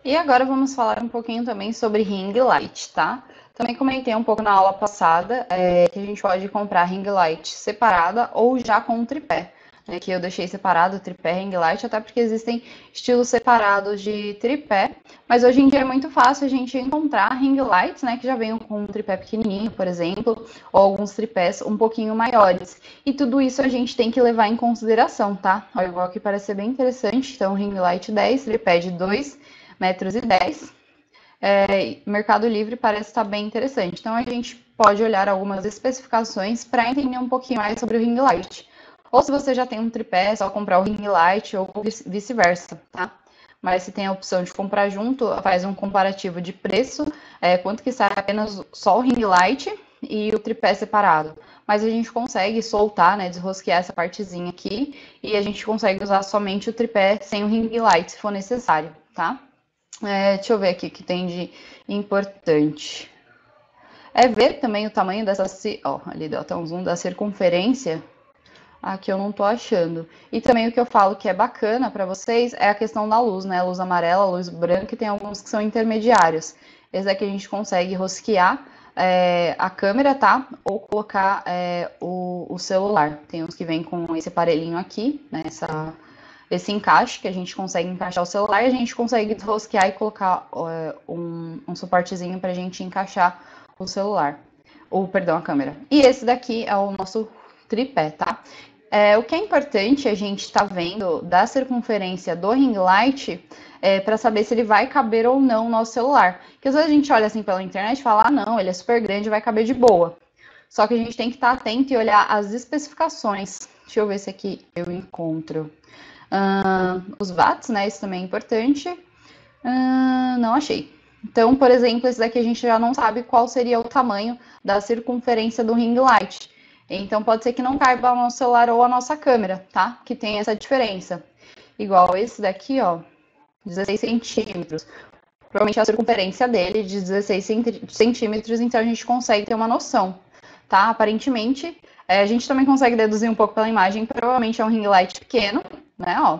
E agora vamos falar um pouquinho também sobre ring light, tá? Também comentei um pouco na aula passada que a gente pode comprar ring light separada ou já com um tripé. Aqui eu deixei separado o tripé ring light, até porque existem estilos separados de tripé, mas hoje em dia é muito fácil a gente encontrar ring lights, né, que já vêm com um tripé pequenininho, por exemplo, ou alguns tripés um pouquinho maiores. E tudo isso a gente tem que levar em consideração, tá? Olha, igual aqui parece ser bem interessante. Então, ring light 10, tripé de 2,10 metros. Mercado Livre parece estar bem interessante. Então, a gente pode olhar algumas especificações para entender um pouquinho mais sobre o ring light. Ou se você já tem um tripé, é só comprar o ring light ou vice-versa, tá? Mas se tem a opção de comprar junto, faz um comparativo de preço, quanto que sai apenas só o ring light e o tripé separado. Mas a gente consegue soltar, né, desrosquear essa partezinha aqui e a gente consegue usar somente o tripé sem o ring light, se for necessário, tá? Deixa eu ver aqui o que tem de importante. Ver também o tamanho dessa... ali deu até um zoom da circunferência. Aqui eu não tô achando. E também o que eu falo que é bacana para vocês é a questão da luz, né? Luz amarela, luz branca, e tem alguns que são intermediários. Esse aqui a gente consegue rosquear a câmera, tá? Ou colocar o celular. Tem uns que vem com esse aparelhinho aqui, né? Esse encaixe, que a gente consegue encaixar o celular, e a gente consegue desrosquear e colocar um suportezinho pra gente encaixar o celular. Perdão, a câmera. E esse daqui é o nosso tripé, tá? O que é importante a gente estar vendo da circunferência do ring light para saber se ele vai caber ou não no nosso celular. Porque às vezes a gente olha assim pela internet e fala, não, ele é super grande, vai caber de boa. Só que a gente tem que estar atento e olhar as especificações. Deixa eu ver se aqui eu encontro. Os watts, né? Isso também é importante. Não achei. Então, por exemplo, esse daqui a gente já não sabe qual seria o tamanho da circunferência do ring light. Então, pode ser que não caiba o nosso celular ou a nossa câmera, tá? Que tem essa diferença. Igual esse daqui, ó, 16 centímetros. Provavelmente a circunferência dele de 16 centímetros, então a gente consegue ter uma noção, tá? Aparentemente, a gente também consegue deduzir um pouco pela imagem, provavelmente é um ring light pequeno, né, ó,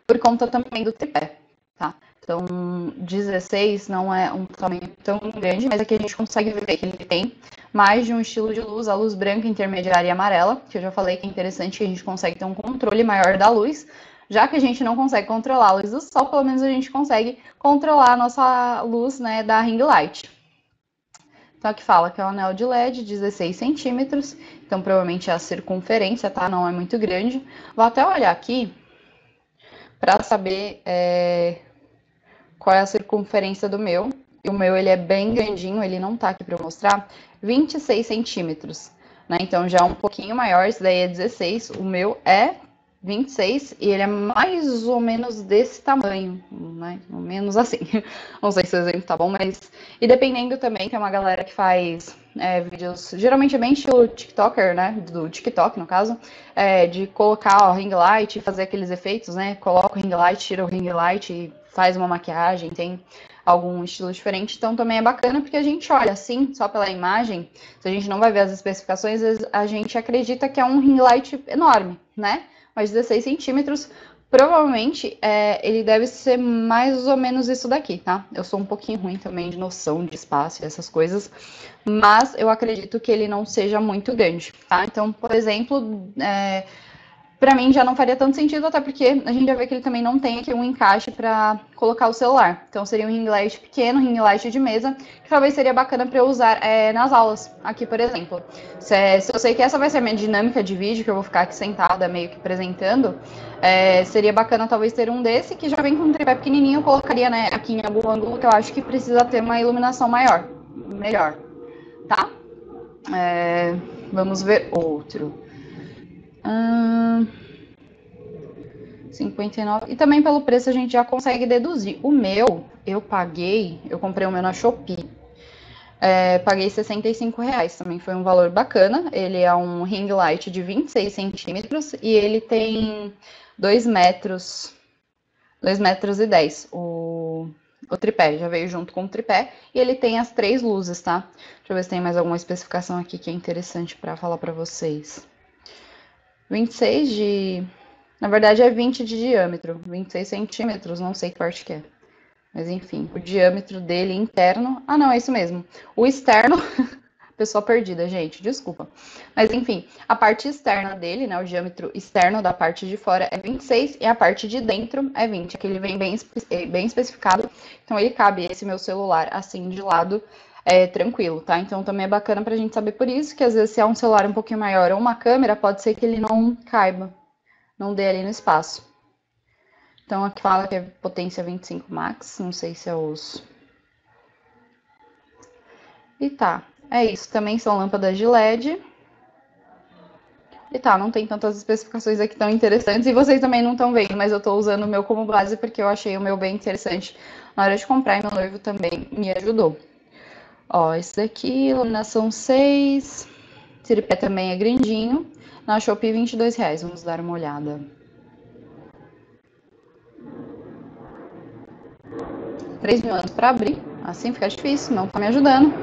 por conta também do tripé, tá? Então, 16 não é um tamanho tão grande, mas aqui a gente consegue ver que ele tem mais de um estilo de luz, a luz branca, intermediária e amarela, que eu já falei que é interessante que a gente consegue ter um controle maior da luz, já que a gente não consegue controlar a luz do sol, pelo menos a gente consegue controlar a nossa luz, né, da ring light. Então aqui fala que é um anel de LED, 16 centímetros, então provavelmente a circunferência, tá, não é muito grande. Vou até olhar aqui para saber qual é a circunferência do meu. E o meu, ele é bem grandinho, ele não tá aqui para eu mostrar, 26 centímetros, né? Então já é um pouquinho maior, esse daí é 16, o meu é 26 e ele é mais ou menos desse tamanho, mais ou menos assim. Não sei se o exemplo tá bom, mas... E dependendo também, tem uma galera que faz vídeos, geralmente é bem estilo TikToker, né? Do TikTok, no caso, de colocar o ring light e fazer aqueles efeitos, né? Coloca o ring light, tira o ring light e faz uma maquiagem, tem algum estilo diferente, então também é bacana porque a gente olha assim, só pela imagem, se a gente não vai ver as especificações, a gente acredita que é um ring light enorme, né? Mas 16 centímetros Provavelmente ele deve ser mais ou menos isso daqui, tá? Eu sou um pouquinho ruim também de noção de espaço e essas coisas, mas eu acredito que ele não seja muito grande, tá? Então, por exemplo, para mim já não faria tanto sentido, até porque a gente já vê que ele também não tem aqui um encaixe para colocar o celular. Então seria um ring light pequeno, ring light de mesa, que talvez seria bacana para eu usar nas aulas, aqui por exemplo. Se eu sei que essa vai ser a minha dinâmica de vídeo, que eu vou ficar aqui sentada meio que apresentando, seria bacana talvez ter um desse, que já vem com um tripé pequenininho, eu colocaria aqui em algum ângulo que eu acho que precisa ter uma iluminação melhor, tá? Vamos ver outro. 59. E também pelo preço a gente já consegue deduzir. O meu, eu comprei o meu na Shopee. Paguei R$ 65, também foi um valor bacana. Ele é um ring light de 26 centímetros e ele tem 2 metros, 2 metros e 10. O tripé já veio junto com o tripé e ele tem as 3 luzes, tá? Deixa eu ver se tem mais alguma especificação aqui que é interessante para falar para vocês. 26 de... Na verdade é 20 de diâmetro, 26 centímetros, não sei que parte que é. Mas enfim, o diâmetro dele interno... Ah, não, é isso mesmo. O externo... Pessoa perdida, gente, desculpa. Mas enfim, a parte externa dele, né, o diâmetro externo da parte de fora é 26 e a parte de dentro é 20, que ele vem bem especificado. Então ele cabe esse meu celular assim de lado, tranquilo, tá? Então também é bacana pra gente saber por isso, que às vezes se é um celular um pouquinho maior ou uma câmera, pode ser que ele não caiba, não dê ali no espaço. Então aqui fala que é potência 25 max, não sei se é os... E tá, é isso. Também são lâmpadas de LED. E tá, não tem tantas especificações aqui tão interessantes. E vocês também não estão vendo, mas eu tô usando o meu como base porque eu achei o meu bem interessante na hora de comprar e meu noivo também me ajudou. Ó, esse daqui, iluminação 6. Tripé também é grandinho. Na Shopee, R$ 22. Vamos dar uma olhada. 3.000 anos para abrir. Assim fica difícil, não tá me ajudando.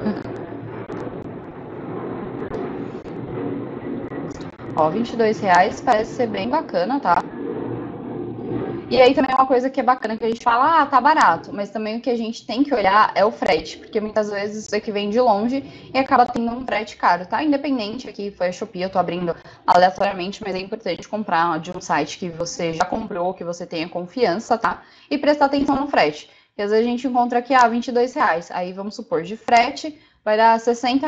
Ó, R$ 22 parece ser bem bacana, tá? E aí também é uma coisa que é bacana que a gente fala, tá barato, mas também o que a gente tem que olhar é o frete, porque muitas vezes isso aqui vem de longe e acaba tendo um frete caro, tá? Independente, aqui foi a Shopee, eu tô abrindo aleatoriamente, mas é importante comprar de um site que você já comprou, que você tenha confiança, tá? E prestar atenção no frete. Porque às vezes a gente encontra aqui, R$ 22, aí vamos supor, de frete vai dar R$ 60.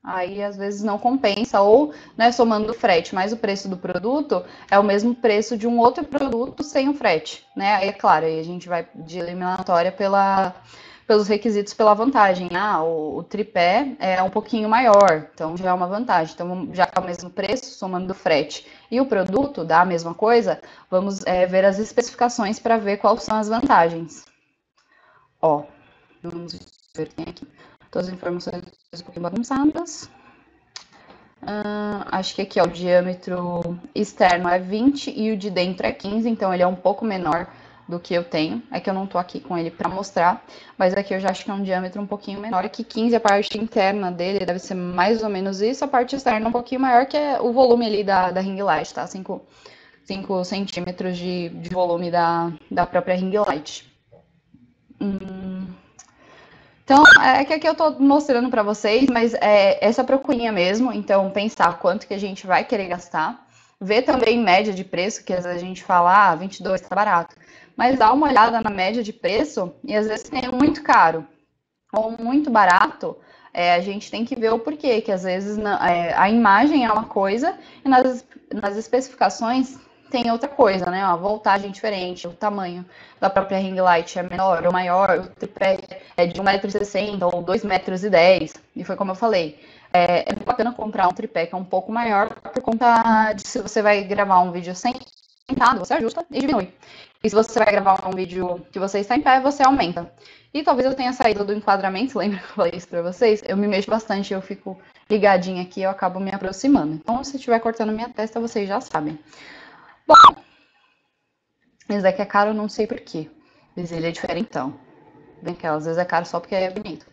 Aí às vezes não compensa, ou né, somando o frete mais o preço do produto, é o mesmo preço de um outro produto sem o frete, né? Aí é claro, aí a gente vai de eliminatória pelos requisitos pela vantagem. O tripé é um pouquinho maior, então já é uma vantagem. Então, já que é o mesmo preço, somando o frete e o produto dá a mesma coisa, vamos ver as especificações para ver quais são as vantagens. Ó, vamos ver o que tem aqui. Todas as informações um pouquinho bagunçadas. Acho que aqui ó, o diâmetro externo é 20 e o de dentro é 15, então ele é um pouco menor do que eu tenho. É que eu não tô aqui com ele para mostrar, mas aqui eu já acho que é um diâmetro um pouquinho menor, que 15 a parte interna dele deve ser mais ou menos isso, a parte externa um pouquinho maior, que é o volume ali da ring light, tá? 5 centímetros de volume da própria ring light. Então, é que aqui eu tô mostrando para vocês, mas é essa procurinha mesmo. Então, pensar quanto que a gente vai querer gastar. Ver também média de preço, que às vezes a gente fala, 22 tá barato. Mas dá uma olhada na média de preço e às vezes tem muito caro ou muito barato. A gente tem que ver o porquê, que às vezes a imagem é uma coisa e nas especificações tem outra coisa, né? A voltagem diferente, o tamanho da própria ring light é menor ou maior, o tripé é de 1,60 m ou 2,10 m, e foi como eu falei. É bacana comprar um tripé que é um pouco maior, por conta de se você vai gravar um vídeo sentado, você ajusta e diminui. E se você vai gravar um vídeo que você está em pé, você aumenta. E talvez eu tenha saído do enquadramento, lembra que eu falei isso pra vocês? Eu me mexo bastante, eu fico ligadinha aqui, eu acabo me aproximando. Então, se estiver cortando minha testa, vocês já sabem. Bom, esse daqui é caro, não sei porquê. Mas ele é diferentão. Bem que às vezes é caro só porque é bonito.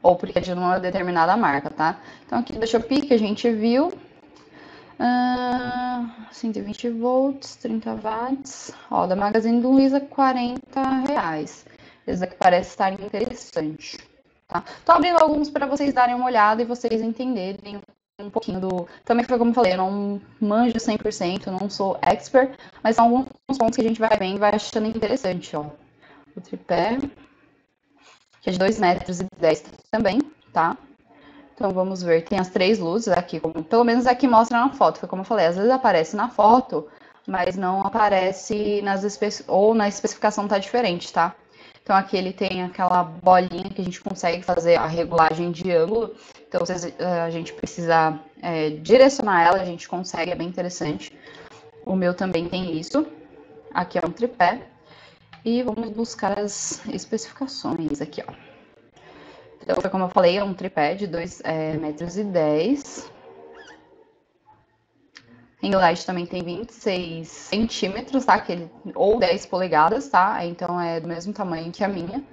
Ou porque é de uma determinada marca, tá? Então aqui da Shopee que a gente viu. 120 volts, 30 watts. Ó, da Magazine Luiza, R$40. Esse aqui parece estar interessante. Tá? Tô abrindo alguns para vocês darem uma olhada e vocês entenderem um pouquinho do... Também foi como eu falei, eu não manjo 100%, não sou expert, mas são alguns pontos que a gente vai vendo e vai achando interessante, ó. O tripé, que é de 2,10 m também, tá? Então vamos ver, tem as 3 luzes aqui, pelo menos aqui mostra na foto, foi como eu falei, às vezes aparece na foto, mas não aparece ou na especificação tá diferente, tá? Então aqui ele tem aquela bolinha que a gente consegue fazer a regulagem de ângulo, então se a gente precisa direcionar ela, a gente consegue, é bem interessante. O meu também tem isso, aqui é um tripé, e vamos buscar as especificações aqui, ó. Então, como eu falei, é um tripé de 2,10 m. Ring light também tem 26 centímetros, tá? Ou 10 polegadas, tá? Então é do mesmo tamanho que a minha.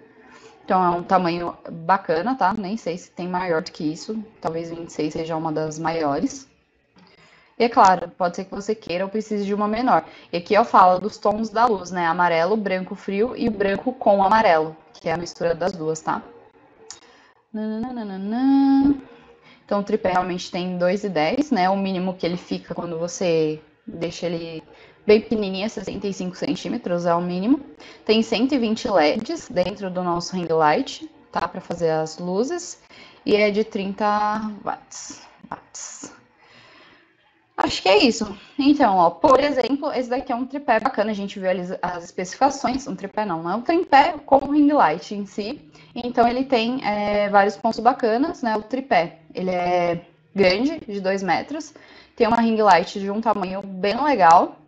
Então é um tamanho bacana, tá? Nem sei se tem maior do que isso. Talvez 26 seja uma das maiores. E é claro, pode ser que você queira ou precise de uma menor. E aqui eu falo dos tons da luz, né? Amarelo, branco frio e branco com amarelo, que é a mistura das duas, tá? Então o tripé realmente tem 2,10, né? O mínimo que ele fica quando você deixa ele bem pequenininho, 65 centímetros é o mínimo. Tem 120 LEDs dentro do nosso ring light, tá? Para fazer as luzes. E é de 30 watts. Acho que é isso. Então, ó, por exemplo, esse daqui é um tripé bacana, a gente viu as especificações, um tripé não é um tripé com o ring light em si. Então ele tem vários pontos bacanas, né? O tripé, ele é grande, de 2 metros, tem uma ring light de um tamanho bem legal,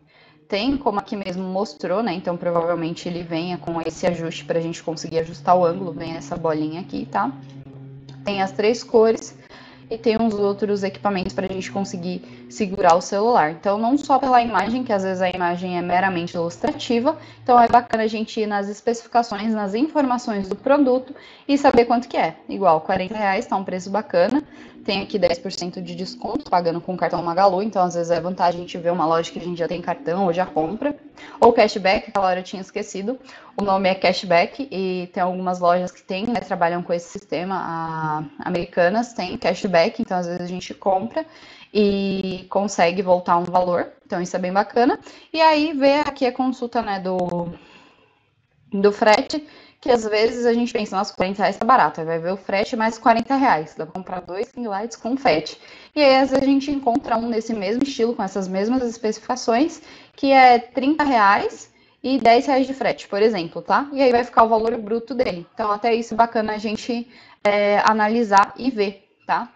tem como aqui mesmo mostrou, né? Então provavelmente ele venha com esse ajuste para a gente conseguir ajustar o ângulo, vem essa bolinha aqui, tá? Tem as 3 cores e tem uns outros equipamentos para a gente conseguir segurar o celular. Então, não só pela imagem, que às vezes a imagem é meramente ilustrativa, então é bacana a gente ir nas especificações, nas informações do produto e saber quanto que é. Igual, R$40 tá um preço bacana, tem aqui 10% de desconto, pagando com cartão Magalu, então às vezes é vantagem a gente ver uma loja que a gente já tem cartão ou já compra. Ou cashback, aquela hora eu tinha esquecido, o nome é cashback e tem algumas lojas que tem, né, trabalham com esse sistema, americanas tem cashback, então às vezes a gente compra e consegue voltar um valor, então isso é bem bacana. E aí vê aqui a consulta, né, do frete, que às vezes a gente pensa, nossa, R$40 tá barato, aí vai ver o frete mais R$40, dá pra comprar 2 ring lights com frete. E aí às vezes a gente encontra um nesse mesmo estilo, com essas mesmas especificações, que é R$30 e R$10 de frete, por exemplo, tá? E aí vai ficar o valor bruto dele. Então até isso é bacana a gente analisar e ver, tá?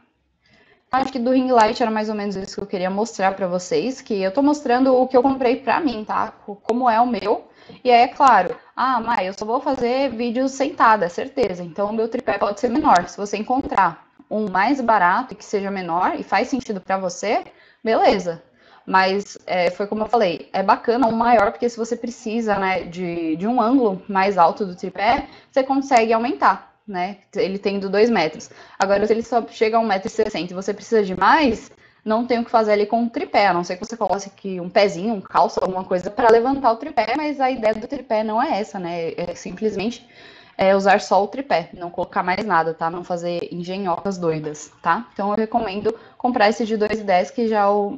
Acho que do ring light era mais ou menos isso que eu queria mostrar para vocês, que eu tô mostrando o que eu comprei para mim, tá? Como é o meu. E aí, é claro, Mai, eu só vou fazer vídeos sentada, certeza. Então, o meu tripé pode ser menor. Se você encontrar um mais barato e que seja menor e faz sentido para você, beleza. Mas foi como eu falei, é bacana um maior, porque se você precisa, né, de um ângulo mais alto do tripé, você consegue aumentar, né? Ele tendo 2 metros. Agora, se ele só chega a 1,60 m e você precisa de mais, não tem o que fazer ali com o tripé, a não ser que você coloque aqui um pezinho, um calço, alguma coisa para levantar o tripé, mas a ideia do tripé não é essa, né? É simplesmente usar só o tripé, não colocar mais nada, tá? Não fazer engenhocas doidas, tá? Então eu recomendo comprar esse de 2,10, que já é o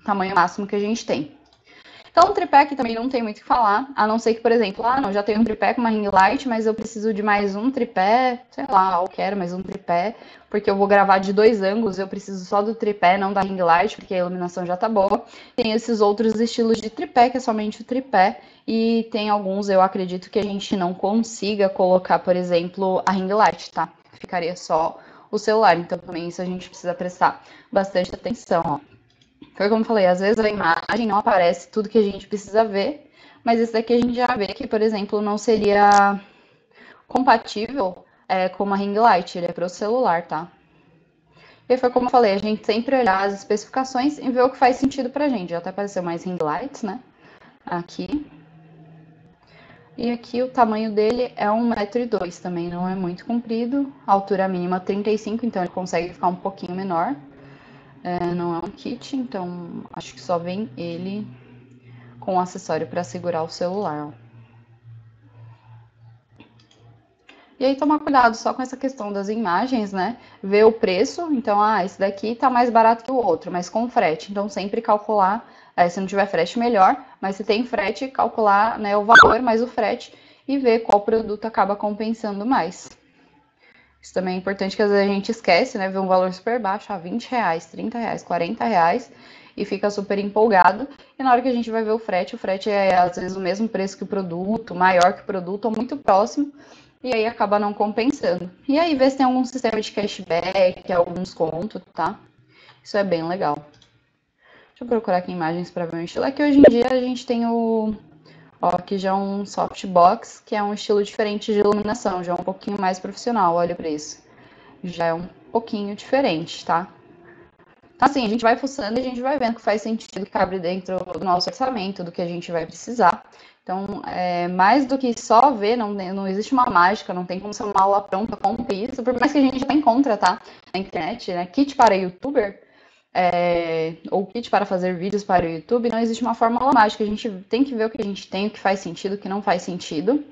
tamanho máximo que a gente tem. Então, o tripé aqui também não tem muito o que falar, a não ser que, por exemplo, não, já tenho um tripé com uma ring light, mas eu preciso de mais um tripé, sei lá, eu quero mais um tripé, porque eu vou gravar de 2 ângulos, eu preciso só do tripé, não da ring light, porque a iluminação já tá boa. Tem esses outros estilos de tripé, que é somente o tripé, e tem alguns, eu acredito, que a gente não consiga colocar, por exemplo, a ring light, tá? Ficaria só o celular, então também isso a gente precisa prestar bastante atenção, ó. Foi como eu falei, às vezes a imagem não aparece tudo que a gente precisa ver, mas esse daqui a gente já vê que, por exemplo, não seria compatível com uma ring light, ele é para o celular, tá? E foi como eu falei, a gente sempre olhar as especificações e ver o que faz sentido pra gente. Já até apareceu mais ring lights, né? Aqui. E aqui o tamanho dele é 1,2 m também, não é muito comprido. A altura mínima 35, então ele consegue ficar um pouquinho menor. Não é um kit, então acho que só vem ele com acessório para segurar o celular, ó. E aí tomar cuidado só com essa questão das imagens, né? Ver o preço, então, esse daqui tá mais barato que o outro, mas com frete. Então sempre calcular, se não tiver frete, melhor, mas se tem frete, calcular, né, o valor mais o frete e ver qual produto acaba compensando mais. Isso também é importante, que às vezes a gente esquece, né? Vê um valor super baixo, R$20, R$30, R$40, e fica super empolgado. E na hora que a gente vai ver o frete é às vezes o mesmo preço que o produto, maior que o produto, ou muito próximo, e aí acaba não compensando. E aí ver se tem algum sistema de cashback, algum desconto, tá? Isso é bem legal. Deixa eu procurar aqui imagens para ver o estilo. Aqui hoje em dia a gente tem aqui já um softbox, que é um estilo diferente de iluminação, já é um pouquinho mais profissional, olha para isso. Já é um pouquinho diferente, tá? Assim, a gente vai fuçando e a gente vai vendo que faz sentido, que cabe dentro do nosso orçamento, do que a gente vai precisar. Então, mais do que só ver, não existe uma mágica, não tem como ser uma aula pronta, compre isso, por mais que a gente já encontra, tá? Na internet, né? Kit para youtuber, ou kit para fazer vídeos para o YouTube, não existe uma fórmula mágica. A gente tem que ver o que a gente tem, o que faz sentido, o que não faz sentido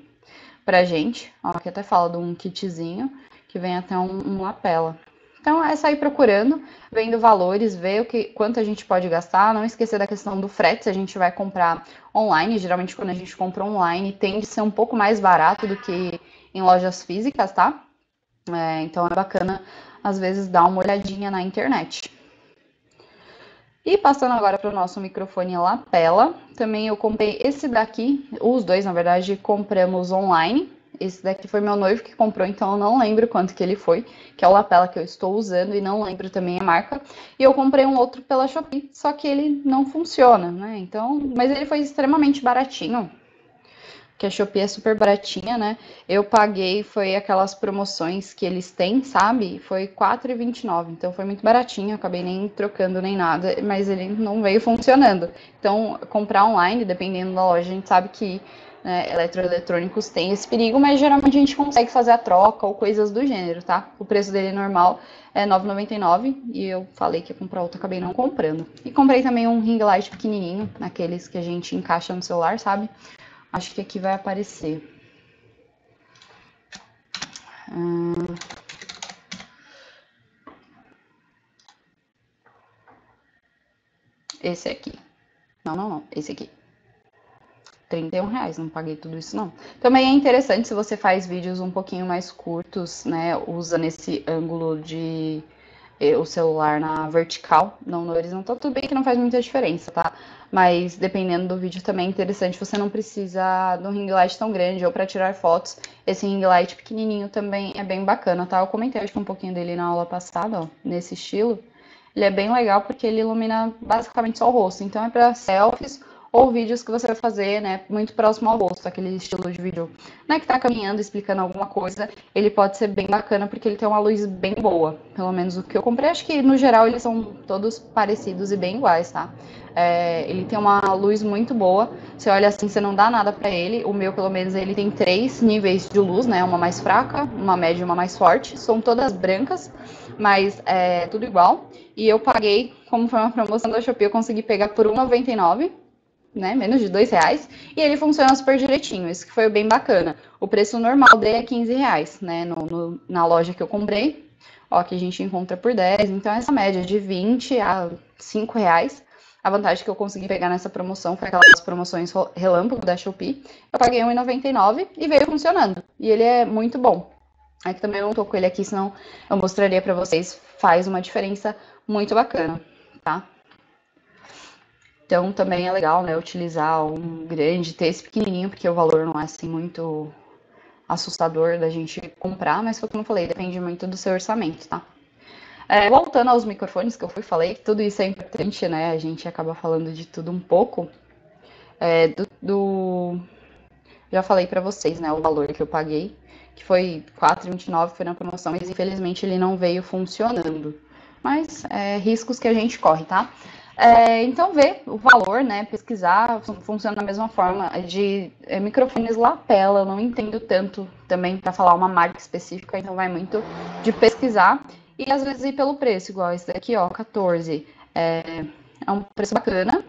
pra gente. Ó, aqui até fala de um kitzinho, que vem até um lapela. Então é sair procurando, vendo valores, ver quanto a gente pode gastar, não esquecer da questão do frete, se a gente vai comprar online, geralmente quando a gente compra online tende a ser um pouco mais barato do que em lojas físicas, tá? Então é bacana, às vezes, dar uma olhadinha na internet. E passando agora para o nosso microfone lapela, também eu comprei esse daqui, os dois, na verdade, compramos online. Esse daqui foi meu noivo que comprou, então eu não lembro quanto que ele foi, que é o lapela que eu estou usando e não lembro também a marca. E eu comprei um outro pela Shopee, só que ele não funciona, né? Então, mas ele foi extremamente baratinho, que a Shopee é super baratinha, né? Eu paguei, foi aquelas promoções que eles têm, sabe? Foi R$4,29, então foi muito baratinho, acabei nem trocando nem nada, mas ele não veio funcionando. Então, comprar online, dependendo da loja, a gente sabe que, né, eletroeletrônicos tem esse perigo, mas geralmente a gente consegue fazer a troca ou coisas do gênero, tá? O preço dele normal é R$9,99 e eu falei que ia comprar outro, acabei não comprando. E comprei também um ring light pequenininho, naqueles que a gente encaixa no celular, sabe? Acho que aqui vai aparecer. Esse aqui. Não. Esse aqui. R$31, não paguei tudo isso não. Também é interessante se você faz vídeos um pouquinho mais curtos, né? Usa nesse ângulo de o celular na vertical, não no horizontal. Tudo bem que não faz muita diferença, tá? Mas dependendo do vídeo também é interessante, você não precisa de um ring light tão grande ou para tirar fotos. Esse ring light pequenininho também é bem bacana, tá? Eu comentei acho que um pouquinho dele na aula passada, ó, nesse estilo. Ele é bem legal porque ele ilumina basicamente só o rosto, então é para selfies ou vídeos que você vai fazer, né, muito próximo ao rosto, aquele estilo de vídeo, né, que tá caminhando, explicando alguma coisa, ele pode ser bem bacana porque ele tem uma luz bem boa, pelo menos o que eu comprei, acho que no geral eles são todos parecidos e bem iguais, tá? Ele tem uma luz muito boa, você olha assim, você não dá nada pra ele, o meu pelo menos ele tem 3 níveis de luz, né, uma mais fraca, uma média e uma mais forte, são todas brancas, mas é tudo igual, e eu paguei, como foi uma promoção da Shopee, eu consegui pegar por R$1,99, né, menos de R$2, e ele funciona super direitinho, isso que foi bem bacana. O preço normal dele é R$15, né, na loja que eu comprei, ó, que a gente encontra por 10, então essa média de 20 a R$5. A vantagem que eu consegui pegar nessa promoção foi aquelas promoções relâmpago da Shopee. Eu paguei R$1,99 e veio funcionando, e ele é muito bom. Aqui também eu não tô com ele aqui, senão eu mostraria pra vocês, faz uma diferença muito bacana, tá? Então também é legal, né, utilizar um grande, ter esse pequenininho, porque o valor não é assim muito assustador da gente comprar, mas como eu falei, depende muito do seu orçamento, tá? Voltando aos microfones que eu falei, tudo isso é importante, né? A gente acaba falando de tudo um pouco. Já falei pra vocês, né, o valor que eu paguei, que foi R$4,29, foi na promoção, mas infelizmente ele não veio funcionando. Mas riscos que a gente corre, tá? Então, ver o valor, né? Pesquisar, funciona da mesma forma. De microfones lapela, eu não entendo tanto também para falar uma marca específica, então vai muito de pesquisar e às vezes ir pelo preço, igual esse daqui, ó, 14. É um preço bacana.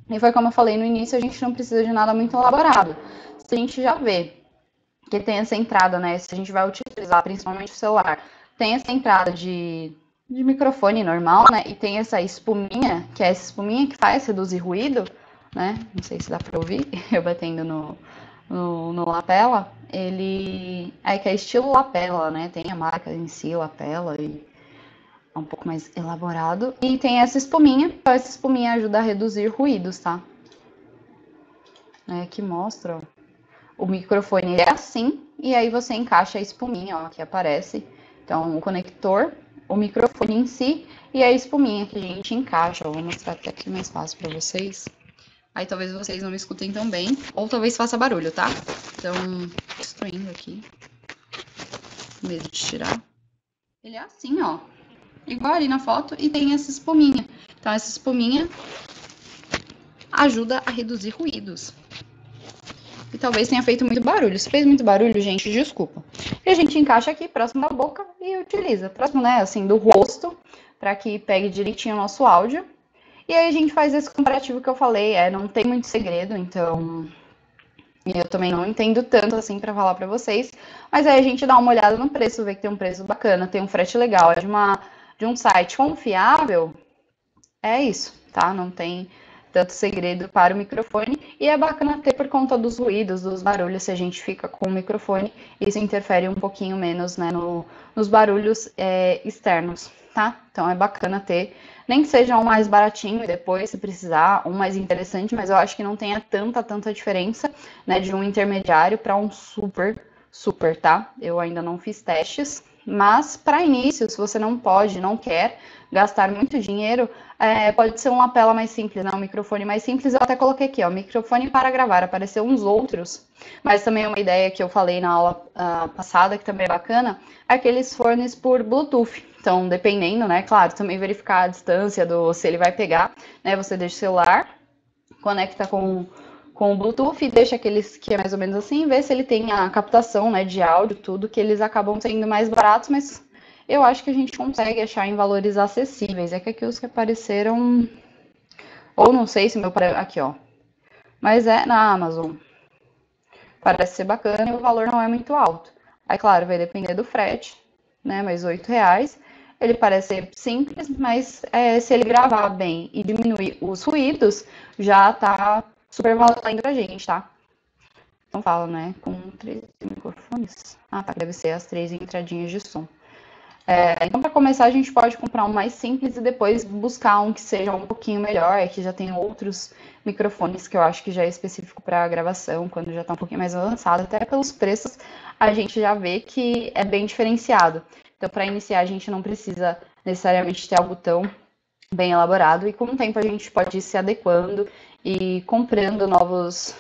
E foi como eu falei no início, a gente não precisa de nada muito elaborado. Se a gente já vê que tem essa entrada, né? Se a gente vai utilizar principalmente o celular, tem essa entrada de microfone normal, né? E tem essa espuminha, que é essa espuminha que faz reduzir ruído, né? Não sei se dá para ouvir, eu batendo no lapela. Ele é que é estilo lapela, né? Tem a marca em si, lapela, e é um pouco mais elaborado. E tem essa espuminha, então essa espuminha ajuda a reduzir ruídos, tá? Que mostra, ó. O microfone é assim, e aí você encaixa a espuminha, ó, que aparece. Então, o conector, o microfone em si e a espuminha que a gente encaixa. Eu vou mostrar até aqui mais fácil para vocês. Aí talvez vocês não me escutem tão bem, ou talvez faça barulho, tá? Então, destruindo aqui. Medo de tirar. Ele é assim, ó. Igual ali na foto, e tem essa espuminha. Então, essa espuminha ajuda a reduzir ruídos. E talvez tenha feito muito barulho. Se fez muito barulho, gente, desculpa. E a gente encaixa aqui, próximo da boca, e utiliza. Próximo, né, assim, do rosto, para que pegue direitinho o nosso áudio. E aí a gente faz esse comparativo que eu falei, não tem muito segredo, então... E eu também não entendo tanto, assim, para falar para vocês. Mas aí a gente dá uma olhada no preço, vê que tem um preço bacana, tem um frete legal, é de um site confiável. É isso, tá? Não tem tanto segredo para o microfone. E é bacana ter por conta dos ruídos, dos barulhos, se a gente fica com o microfone, isso interfere um pouquinho menos, né, nos barulhos externos, tá? Então é bacana ter, nem que seja um mais baratinho e depois, se precisar, um mais interessante, mas eu acho que não tenha tanta diferença, né, de um intermediário para um super, tá? Eu ainda não fiz testes, mas para início, se você não pode, não quer gastar muito dinheiro, pode ser uma lapela mais simples, né? Um microfone mais simples. Eu até coloquei aqui, ó, microfone para gravar. Apareceu uns outros, mas também é uma ideia que eu falei na aula passada, que também é bacana, aqueles fones por Bluetooth. Então, dependendo, né? Claro, também verificar a distância se ele vai pegar, né? Você deixa o celular, conecta com o Bluetooth e deixa aqueles que é mais ou menos assim, vê se ele tem a captação, né, de áudio, tudo, que eles acabam sendo mais baratos, mas eu acho que a gente consegue achar em valores acessíveis. É que aqui os que apareceram, ou não sei se aqui, ó, mas é na Amazon. Parece ser bacana e o valor não é muito alto. Aí, claro, vai depender do frete, né, mas R$8. Ele parece ser simples, mas se ele gravar bem e diminuir os ruídos, já tá super valendo pra gente, tá? Então fala, né? Com 3 microfones. Ah, tá. Deve ser as 3 entradinhas de som. Então, para começar, a gente pode comprar um mais simples e depois buscar um que seja um pouquinho melhor, que já tem outros microfones que eu acho que já é específico para gravação, quando já está um pouquinho mais avançado. Até pelos preços, a gente já vê que é bem diferenciado. Então, para iniciar, a gente não precisa necessariamente ter algo tão bem elaborado, e com o tempo a gente pode ir se adequando e comprando novos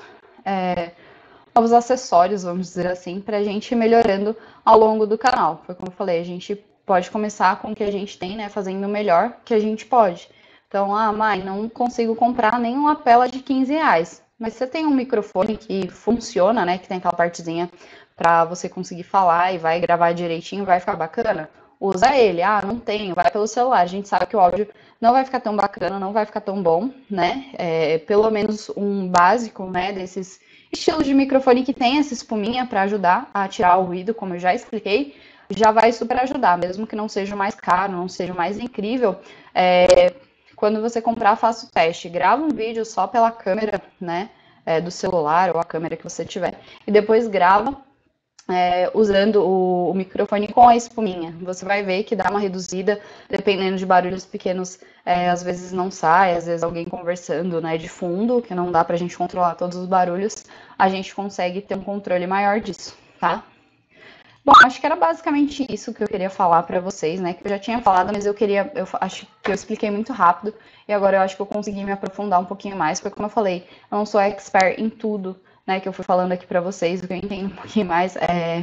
acessórios, vamos dizer assim, para a gente ir melhorando ao longo do canal. Foi como eu falei, a gente pode começar com o que a gente tem, né, fazendo o melhor que a gente pode. Então, mãe, não consigo comprar nenhuma lapela de R$15, mas você tem um microfone que funciona, né, que tem aquela partezinha para você conseguir falar e vai gravar direitinho, vai ficar bacana? Usa ele. Não tenho, vai pelo celular. A gente sabe que o áudio não vai ficar tão bacana, não vai ficar tão bom, né? Pelo menos um básico, né, desses estilos de microfone que tem essa espuminha para ajudar a tirar o ruído, como eu já expliquei, já vai super ajudar, mesmo que não seja mais caro, não seja mais incrível. Quando você comprar, faça o teste. Grava um vídeo só pela câmera, né, do celular ou a câmera que você tiver, e depois grava usando o microfone com a espuminha. Você vai ver que dá uma reduzida, dependendo de barulhos pequenos, às vezes não sai, às vezes alguém conversando, né, de fundo, que não dá pra gente controlar todos os barulhos, a gente consegue ter um controle maior disso, tá? Bom, acho que era basicamente isso que eu queria falar para vocês, né? Que eu já tinha falado, mas eu acho que eu expliquei muito rápido e agora eu acho que eu consegui me aprofundar um pouquinho mais, porque como eu falei, eu não sou expert em tudo, né? Que eu fui falando aqui para vocês, o que eu entendo um pouquinho mais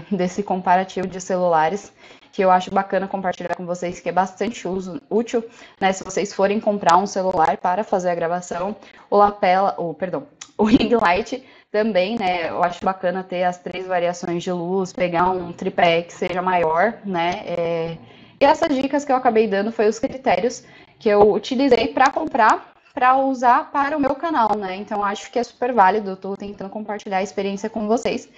desse comparativo de celulares, que eu acho bacana compartilhar com vocês, que é bastante útil, né? Se vocês forem comprar um celular para fazer a gravação, o ring light também, né, eu acho bacana ter as 3 variações de luz, pegar um tripé que seja maior, né, E essas dicas que eu acabei dando foi os critérios que eu utilizei para comprar, para usar para o meu canal, né? Então acho que é super válido, estou tentando compartilhar a experiência com vocês.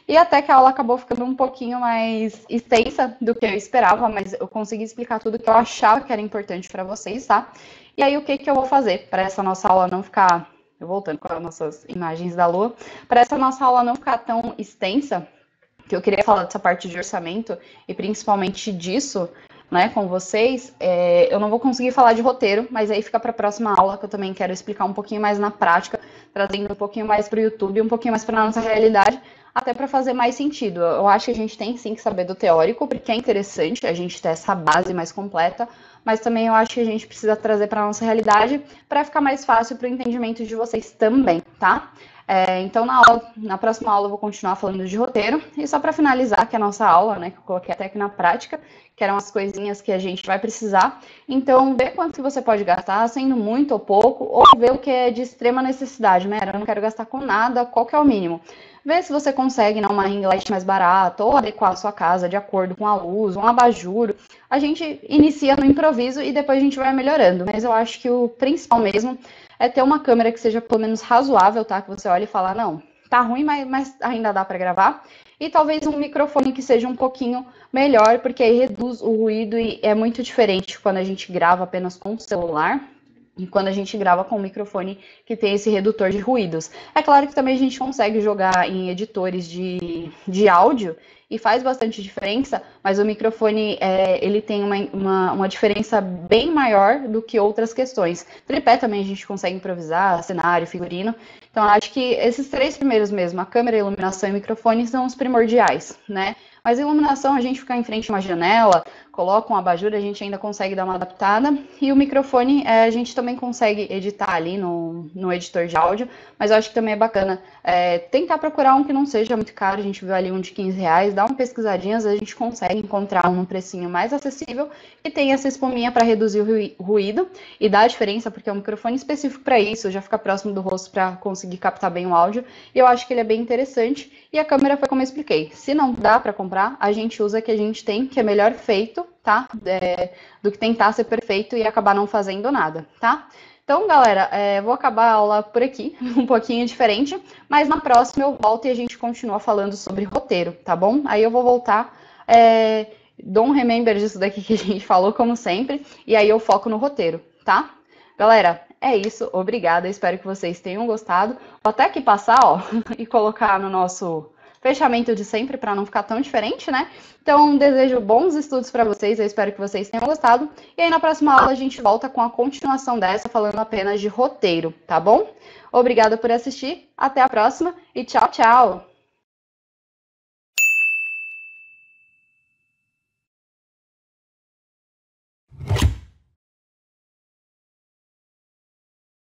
E até que a aula acabou ficando um pouquinho mais extensa do que eu esperava, mas eu consegui explicar tudo que eu achava que era importante para vocês, tá? E aí o que eu vou fazer para essa nossa aula não ficar, voltando com as nossas imagens da Lua, para essa nossa aula não ficar tão extensa, que eu queria falar dessa parte de orçamento e principalmente disso, né, com vocês, eu não vou conseguir falar de roteiro, mas aí fica para a próxima aula, que eu também quero explicar um pouquinho mais na prática, trazendo um pouquinho mais para o YouTube, um pouquinho mais para a nossa realidade, até para fazer mais sentido. Eu acho que a gente tem sim que saber do teórico, porque é interessante a gente ter essa base mais completa, mas também eu acho que a gente precisa trazer para a nossa realidade para ficar mais fácil para o entendimento de vocês também, tá? Então, na próxima aula eu vou continuar falando de roteiro. E só para finalizar que a nossa aula, né, que eu coloquei até aqui na prática, que eram as coisinhas que a gente vai precisar. Então, vê quanto que você pode gastar, sendo muito ou pouco, ou vê o que é de extrema necessidade, né? Eu não quero gastar com nada, qual que é o mínimo? Vê se você consegue uma ring light mais barata ou adequar a sua casa de acordo com a luz, um abajur. A gente inicia no improviso e depois a gente vai melhorando. Mas eu acho que o principal mesmo é ter uma câmera que seja pelo menos razoável, tá? Que você olhe e fala, não, tá ruim, mas ainda dá para gravar. E talvez um microfone que seja um pouquinho melhor, porque aí reduz o ruído e é muito diferente quando a gente grava apenas com o celular e quando a gente grava com um microfone que tem esse redutor de ruídos. É claro que também a gente consegue jogar em editores de áudio e faz bastante diferença, mas o microfone ele tem uma diferença bem maior do que outras questões. Tripé também a gente consegue improvisar, cenário, figurino. Então acho que esses três primeiros mesmo, a câmera, a iluminação e o microfone, são os primordiais, né? Mas a iluminação, a gente ficar em frente a uma janela, coloca um abajur, a gente ainda consegue dar uma adaptada. E o microfone, a gente também consegue editar ali no editor de áudio, mas eu acho que também é bacana tentar procurar um que não seja muito caro. A gente viu ali um de R$ 15, dá uma pesquisadinha, às vezes a gente consegue encontrar um num precinho mais acessível e tem essa espuminha para reduzir o ruído e dá a diferença, porque é um microfone específico para isso, já fica próximo do rosto para conseguir captar bem o áudio. E eu acho que ele é bem interessante. E a câmera foi como eu expliquei. Se não dá para comprar, a gente usa o que a gente tem, que é melhor feito, tá? Do que tentar ser perfeito e acabar não fazendo nada, tá? Então, galera, vou acabar a aula por aqui, um pouquinho diferente, mas na próxima eu volto e a gente continua falando sobre roteiro, tá bom? Aí eu vou voltar, dou um remember disso daqui que a gente falou, como sempre, e aí eu foco no roteiro, tá? Galera, é isso, obrigada, espero que vocês tenham gostado. Vou até aqui passar, ó, e colocar no nosso fechamento de sempre, para não ficar tão diferente, né? Então, desejo bons estudos para vocês, eu espero que vocês tenham gostado. E aí, na próxima aula, a gente volta com a continuação dessa, falando apenas de roteiro, tá bom? Obrigada por assistir, até a próxima e tchau, tchau!